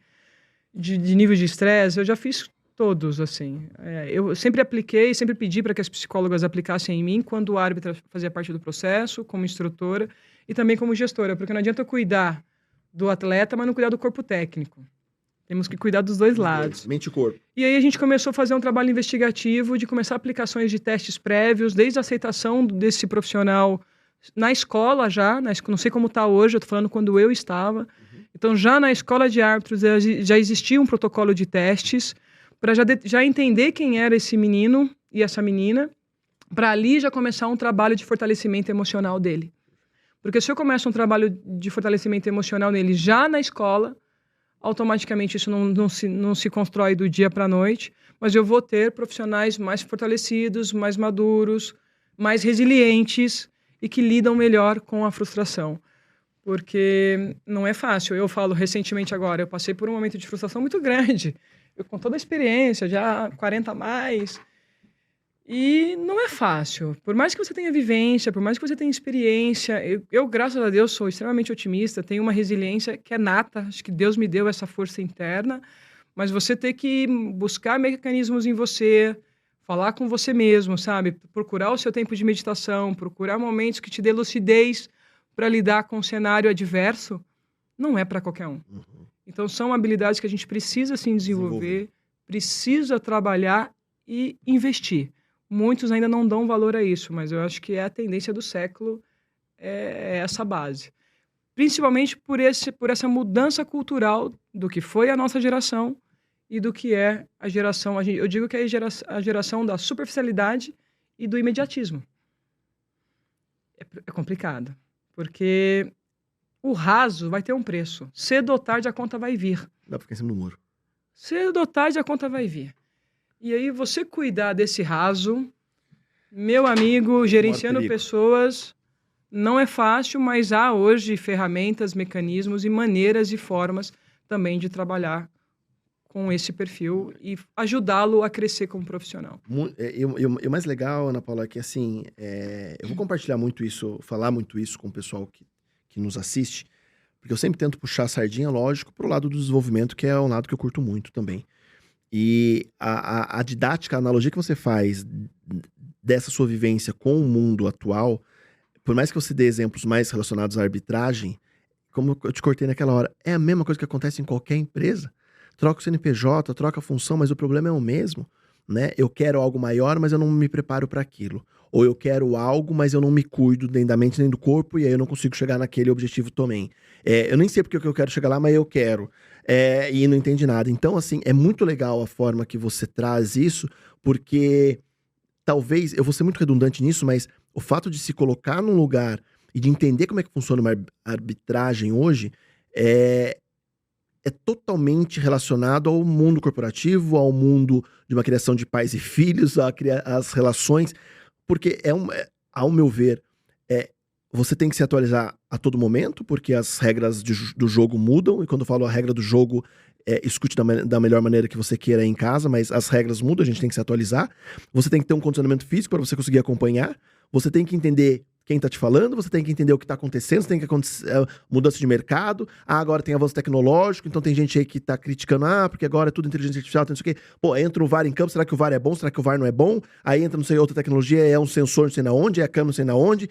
[SPEAKER 3] de nível de estresse, eu já fiz todos, assim. Eu sempre apliquei, sempre pedi para que as psicólogas aplicassem em mim, quando a árbitra fazia parte do processo, como instrutora, e também como gestora, porque não adianta eu cuidar do atleta, mas não cuidar do corpo técnico. Temos que cuidar dos dois lados.
[SPEAKER 2] Mente e corpo.
[SPEAKER 3] E aí a gente começou a fazer um trabalho investigativo de começar aplicações de testes prévios, desde a aceitação desse profissional na escola já, não sei como está hoje, eu estou falando quando eu estava. Então já na escola de árbitros já existia um protocolo de testes para já entender quem era esse menino e essa menina, para ali já começar um trabalho de fortalecimento emocional dele. Porque se eu começo um trabalho de fortalecimento emocional nele já na escola, automaticamente isso não se constrói do dia para a noite, mas eu vou ter profissionais mais fortalecidos, mais maduros, mais resilientes e que lidam melhor com a frustração. Porque não é fácil. Eu falo recentemente agora, eu passei por um momento de frustração muito grande. Eu com toda a experiência, já 40 a mais... E não é fácil. Por mais que você tenha vivência, por mais que você tenha experiência, eu graças a Deus, sou extremamente otimista, tenho uma resiliência que é nata, acho que Deus me deu essa força interna, mas você tem que buscar mecanismos em você, falar com você mesmo, sabe? Procurar o seu tempo de meditação, procurar momentos que te dê lucidez para lidar com um cenário adverso, não é para qualquer um. Então, são habilidades que a gente precisa, sim, desenvolver, precisa trabalhar e investir. Muitos ainda não dão valor a isso, mas eu acho que é a tendência do século, é essa base. Principalmente por essa mudança cultural do que foi a nossa geração e do que é a geração... Eu digo que é a geração da superficialidade e do imediatismo. É complicado, porque o raso vai ter um preço. Cedo ou tarde a conta vai vir.
[SPEAKER 2] Dá pra ficar em cima do muro.
[SPEAKER 3] Cedo ou tarde a conta vai vir. E aí você cuidar desse raso, meu amigo, gerenciando pessoas, não é fácil, mas há hoje ferramentas, mecanismos e maneiras e formas também de trabalhar com esse perfil e ajudá-lo a crescer como profissional.
[SPEAKER 2] E o mais legal, Ana Paula, é que assim, eu vou compartilhar muito isso, falar muito isso com o pessoal que nos assiste, porque eu sempre tento puxar a sardinha, lógico, pro lado do desenvolvimento, que é um lado que eu curto muito também. E a didática, a analogia que você faz dessa sua vivência com o mundo atual, por mais que você dê exemplos mais relacionados à arbitragem, como eu te cortei naquela hora, é a mesma coisa que acontece em qualquer empresa. Troca o CNPJ, troca a função, mas o problema é o mesmo, né? Eu quero algo maior, mas eu não me preparo para aquilo. Ou eu quero algo, mas eu não me cuido nem da mente nem do corpo, e aí eu não consigo chegar naquele objetivo também. Eu nem sei porque eu quero chegar lá, mas eu quero. E não entende nada. Então, assim, é muito legal a forma que você traz isso, porque talvez, eu vou ser muito redundante nisso, mas o fato de se colocar num lugar e de entender como é que funciona uma arbitragem hoje é totalmente relacionado ao mundo corporativo, ao mundo de uma criação de pais e filhos, as relações, porque ao meu ver, você tem que se atualizar a todo momento, porque as regras do jogo mudam, e quando eu falo a regra do jogo, escute da melhor maneira que você queira em casa, mas as regras mudam, a gente tem que se atualizar. Você tem que ter um condicionamento físico para você conseguir acompanhar, você tem que entender quem tá te falando, você tem que entender o que tá acontecendo, você tem que acontecer mudança de mercado, agora tem avanço tecnológico, então tem gente aí que tá criticando, porque agora é tudo inteligência artificial, tem não sei o quê. Pô, entra o VAR em campo, será que o VAR é bom, será que o VAR não é bom? Aí entra, não sei, outra tecnologia, é um sensor não sei na onde, é a câmera não sei na onde.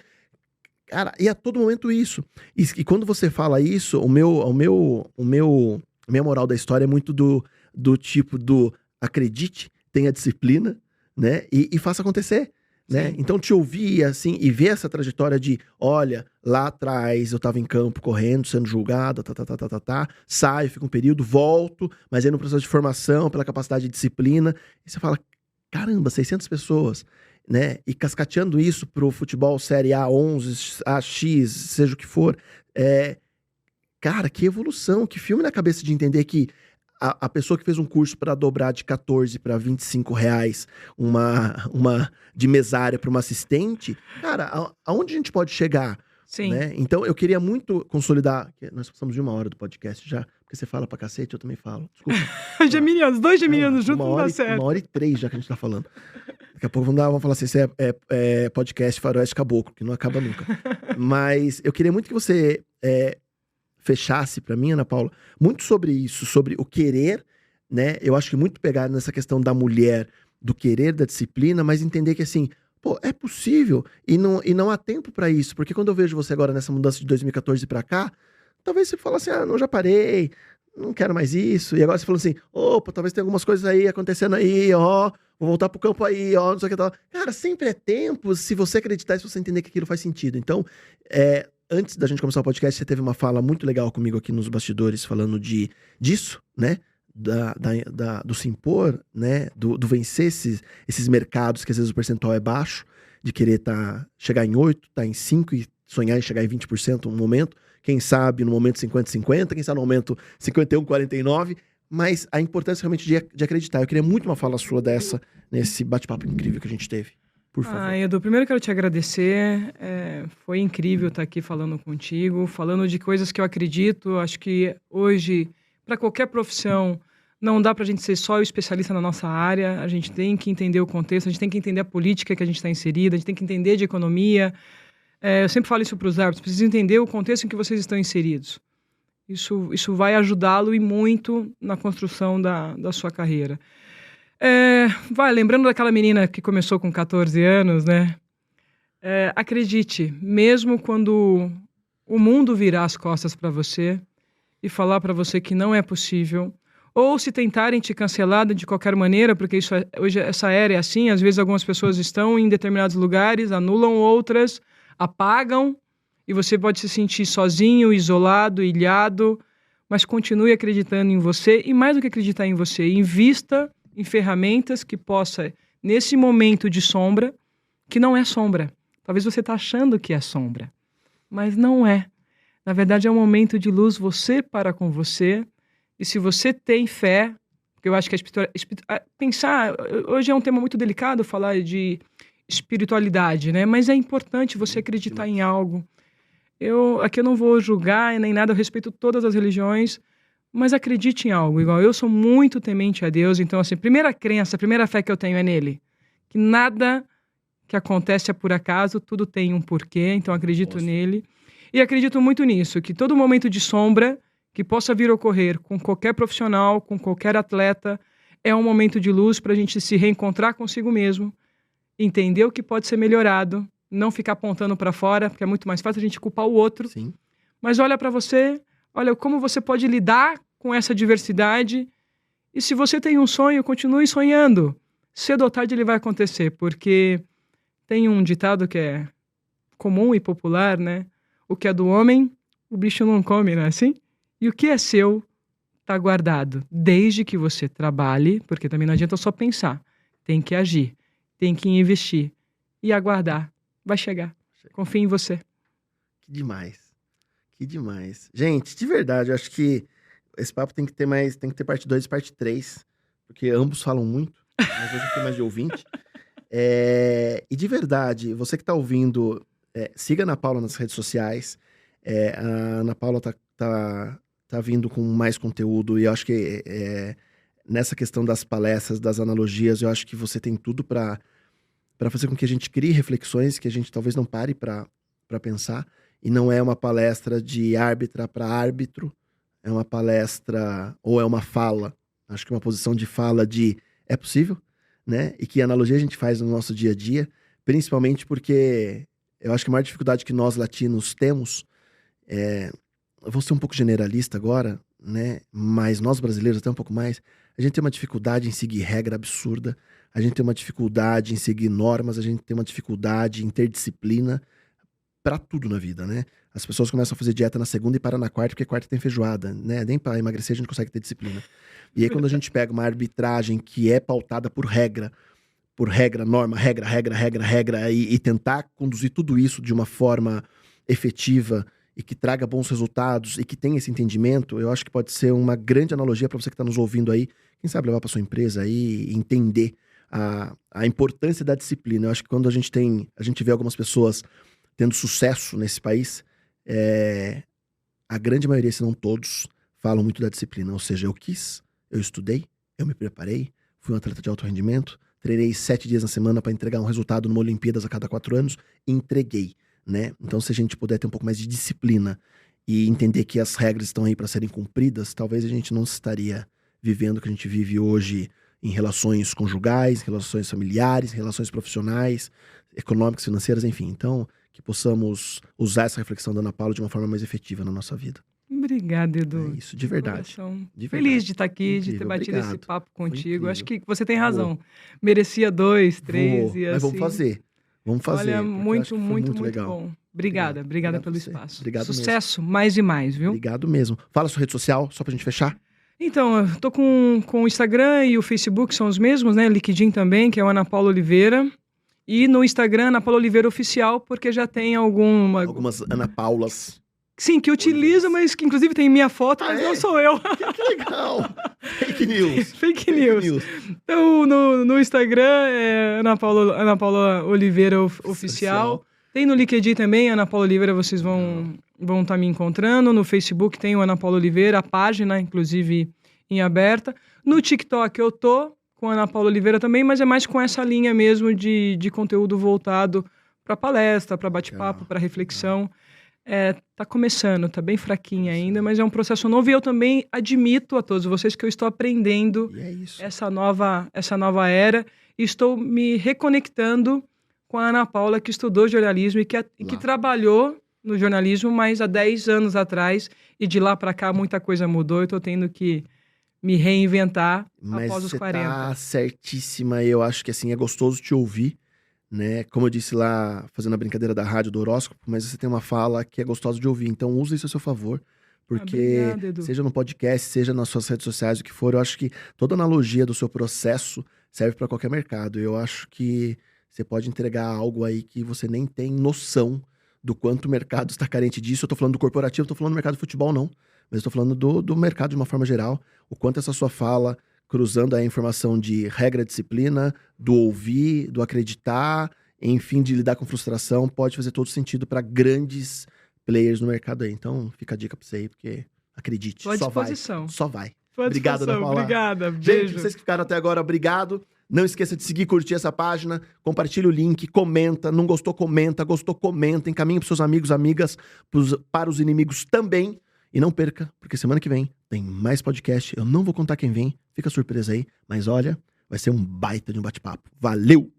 [SPEAKER 2] Cara, e a todo momento isso. E quando você fala isso, a minha moral da história é muito do tipo acredite, tenha disciplina, né? E faça acontecer. né?
[SPEAKER 3] Sim.
[SPEAKER 2] Então te ouvir assim e ver essa trajetória de, olha, lá atrás eu tava em campo correndo, sendo julgado, saio, fico um período, volto, mas aí no processo de formação, pela capacidade de disciplina, e você fala, caramba, 600 pessoas, né? E cascateando isso pro futebol Série A, 11, AX, seja o que for, cara, que evolução, que filme na cabeça de entender que a pessoa que fez um curso para dobrar de 14 para 25 reais uma de mesária para uma assistente, cara, aonde a gente pode chegar?
[SPEAKER 3] Sim.
[SPEAKER 2] Né? Então eu queria muito consolidar. Nós passamos de 1 hora do podcast já, porque você fala pra cacete, eu também falo. Desculpa.
[SPEAKER 3] Geminianos, 2 geminianos juntos não dá certo.
[SPEAKER 2] 1h03 já que a gente tá falando. Daqui a pouco vamos falar assim: isso é podcast Faroeste Caboclo, que não acaba nunca. Mas eu queria muito que você fechasse pra mim, Ana Paula, muito sobre isso, sobre o querer, né? Eu acho que muito pegado nessa questão da mulher, do querer, da disciplina, mas entender que assim, pô, é possível e não há tempo pra isso, porque quando eu vejo você agora nessa mudança de 2014 pra cá, talvez você fale assim, não, já parei, não quero mais isso, e agora você falou assim, opa, talvez tenha algumas coisas aí acontecendo aí, ó, vou voltar pro campo aí, ó, não sei o que tal. Cara, sempre é tempo, se você acreditar e se você entender que aquilo faz sentido. Então, antes da gente começar o podcast, você teve uma fala muito legal comigo aqui nos bastidores, falando disso, né? Do se impor, né? Do vencer esses mercados que às vezes o percentual é baixo, de querer chegar em 8, tá em 5 e sonhar em chegar em 20% no momento. Quem sabe no momento 50-50, quem sabe no momento 51-49, mas a importância realmente de acreditar. Eu queria muito uma fala sua dessa, nesse bate-papo incrível que a gente teve. Por favor.
[SPEAKER 3] Edu, primeiro quero te agradecer. Foi incrível estar aqui falando contigo, falando de coisas que eu acredito. Acho que hoje, para qualquer profissão, não dá para a gente ser só o especialista na nossa área. A gente tem que entender o contexto, a gente tem que entender a política que a gente está inserida, a gente tem que entender de economia. Eu sempre falo isso para os árbitros, precisam entender o contexto em que vocês estão inseridos. Isso vai ajudá-lo e muito na construção da sua carreira. Lembrando daquela menina que começou com 14 anos, né? Acredite, mesmo quando o mundo virar as costas para você e falar para você que não é possível, ou se tentarem te cancelar de qualquer maneira, porque hoje essa era é assim, às vezes algumas pessoas estão em determinados lugares, anulam outras, apagam, e você pode se sentir sozinho, isolado, ilhado, mas continue acreditando em você, e mais do que acreditar em você, invista em ferramentas que possa, nesse momento de sombra, que não é sombra. Talvez você está achando que é sombra, mas não é. Na verdade, é um momento de luz, você para com você, e se você tem fé, porque eu acho que pensar, hoje é um tema muito delicado falar de espiritualidade, né? Mas é importante você acreditar em algo. Aqui eu não vou julgar nem nada, eu respeito todas as religiões, mas acredite em algo. Igual eu sou muito temente a Deus, então assim, primeira crença, a primeira fé que eu tenho é nele. Que nada que acontece é por acaso, tudo tem um porquê, então acredito nele. E acredito muito nisso, que todo momento de sombra que possa vir a ocorrer com qualquer profissional, com qualquer atleta, é um momento de luz para a gente se reencontrar consigo mesmo, entender o que pode ser melhorado, não ficar apontando para fora, porque é muito mais fácil a gente culpar o outro.
[SPEAKER 2] Sim.
[SPEAKER 3] Mas olha para você, olha como você pode lidar com essa diversidade. E se você tem um sonho, continue sonhando. Cedo ou tarde ele vai acontecer, porque tem um ditado que é comum e popular, né? O que é do homem, o bicho não come, não é assim? E o que é seu, tá guardado. Desde que você trabalhe, porque também não adianta só pensar. Tem que agir, tem que investir e aguardar. Vai chegar. Confie em você.
[SPEAKER 2] Que demais. Que demais. Gente, de verdade, eu acho que esse papo tem que ter parte 2 e parte 3, porque ambos falam muito, mas hoje tem mais de ouvinte. E de verdade, você que tá ouvindo, siga a Ana Paula nas redes sociais. A Ana Paula tá vindo com mais conteúdo, e eu acho que nessa questão das palestras, das analogias, eu acho que você tem tudo para fazer com que a gente crie reflexões que a gente talvez não pare para pensar. E não é uma palestra de árbitra para árbitro, é uma palestra, ou é uma fala, acho que é uma posição de fala de é possível, né? E que analogia a gente faz no nosso dia a dia, principalmente porque eu acho que a maior dificuldade que nós latinos temos, eu vou ser um pouco generalista agora, né? Mas nós brasileiros até um pouco mais, a gente tem uma dificuldade em seguir regra absurda, a gente tem uma dificuldade em seguir normas, a gente tem uma dificuldade em ter disciplina pra tudo na vida, né? As pessoas começam a fazer dieta na segunda e param na quarta, porque quarta tem feijoada, né? Nem pra emagrecer a gente consegue ter disciplina. E aí quando a gente pega uma arbitragem que é pautada por regra, norma, regra, e tentar conduzir tudo isso de uma forma efetiva e que traga bons resultados e que tenha esse entendimento, eu acho que pode ser uma grande analogia para você que está nos ouvindo aí, quem sabe levar para sua empresa aí e entender a importância da disciplina. Eu acho que quando a gente vê algumas pessoas tendo sucesso nesse país, a grande maioria, se não todos, falam muito da disciplina. Ou seja, eu quis, eu estudei, eu me preparei, fui um atleta de alto rendimento, treinei 7 dias na semana para entregar um resultado numa Olimpíadas a cada 4 anos, e entreguei, né? Então, se a gente puder ter um pouco mais de disciplina e entender que as regras estão aí para serem cumpridas, talvez a gente não estaria vivendo o que a gente vive hoje em relações conjugais, relações familiares, relações profissionais, econômicas, financeiras, enfim. Então, que possamos usar essa reflexão da Ana Paula de uma forma mais efetiva na nossa vida.
[SPEAKER 3] Obrigada, Edu.
[SPEAKER 2] É isso, de verdade.
[SPEAKER 3] De feliz de estar aqui,
[SPEAKER 2] Incrível,
[SPEAKER 3] de ter batido
[SPEAKER 2] obrigado.
[SPEAKER 3] esse papo contigo.
[SPEAKER 2] Incrível.
[SPEAKER 3] Acho que você tem razão. Merecia 2, 3 e assim.
[SPEAKER 2] Mas vamos fazer. Vamos fazer.
[SPEAKER 3] Olha,
[SPEAKER 2] porque eu acho
[SPEAKER 3] muito,
[SPEAKER 2] que foi
[SPEAKER 3] muito
[SPEAKER 2] legal.
[SPEAKER 3] bom. Obrigada
[SPEAKER 2] Obrigado
[SPEAKER 3] pelo
[SPEAKER 2] você.
[SPEAKER 3] espaço.
[SPEAKER 2] Obrigado
[SPEAKER 3] Sucesso, mais e mais, viu?
[SPEAKER 2] Obrigado mesmo. Fala sua rede social, só pra gente fechar.
[SPEAKER 3] Então, eu tô com o Instagram e o Facebook, são os mesmos, né? LinkedIn também, que é o Ana Paula Oliveira. E no Instagram, Ana Paula Oliveira Oficial, porque já tem
[SPEAKER 2] Algumas Ana Paulas.
[SPEAKER 3] Sim, que utilizo, mas que inclusive tem minha foto, mas não sou eu.
[SPEAKER 2] Que legal. Fake news.
[SPEAKER 3] Fake news. Então, no Instagram é Ana Paula Oliveira Oficial. Tem no LinkedIn também, Ana Paula Oliveira, vocês vão estar me encontrando. No Facebook tem o Ana Paula Oliveira, a página, inclusive, em aberta. No TikTok eu tô com a Ana Paula Oliveira também, mas é mais com essa linha mesmo de conteúdo voltado para palestra, para bate-papo, para reflexão. Tá começando, tá bem fraquinha ainda, mas é um processo novo e eu também admito a todos vocês que eu estou aprendendo essa nova era e estou me reconectando com a Ana Paula, que estudou jornalismo e que trabalhou no jornalismo, mas há 10 anos atrás, e de lá para cá muita coisa mudou, eu estou tendo que me reinventar após os 40.
[SPEAKER 2] Mas você tá certíssima, eu acho que assim, é gostoso te ouvir, né? Como eu disse lá, fazendo a brincadeira da rádio do horóscopo, mas você tem uma fala que é gostosa de ouvir, então usa isso a seu favor, porque
[SPEAKER 3] Obrigada, Edu.
[SPEAKER 2] seja no podcast, seja nas suas redes sociais, o que for, eu acho que toda analogia do seu processo serve para qualquer mercado. Eu acho que você pode entregar algo aí que você nem tem noção do quanto o mercado está carente disso. Eu tô falando do corporativo, eu tô falando do mercado de futebol, não. Mas eu tô falando do mercado de uma forma geral. O quanto essa sua fala, cruzando a informação de regra, disciplina, do ouvir, do acreditar, enfim, de lidar com frustração, pode fazer todo sentido para grandes players no mercado aí. Então, fica a dica pra você aí, porque acredite,
[SPEAKER 3] Tô à
[SPEAKER 2] só vai.
[SPEAKER 3] disposição.
[SPEAKER 2] Só vai.
[SPEAKER 3] Tô à
[SPEAKER 2] Obrigado, Ana
[SPEAKER 3] disposição.
[SPEAKER 2] Paula.
[SPEAKER 3] Obrigada,
[SPEAKER 2] Gente,
[SPEAKER 3] beijo.
[SPEAKER 2] vocês que ficaram até agora, obrigado. Não esqueça de seguir, curtir essa página, compartilha o link, comenta, não gostou, comenta, gostou, comenta, encaminha pros seus amigos, amigas, para os inimigos também. E não perca, porque semana que vem tem mais podcast. Eu não vou contar quem vem, fica surpresa aí, mas olha, vai ser um baita de um bate-papo. Valeu!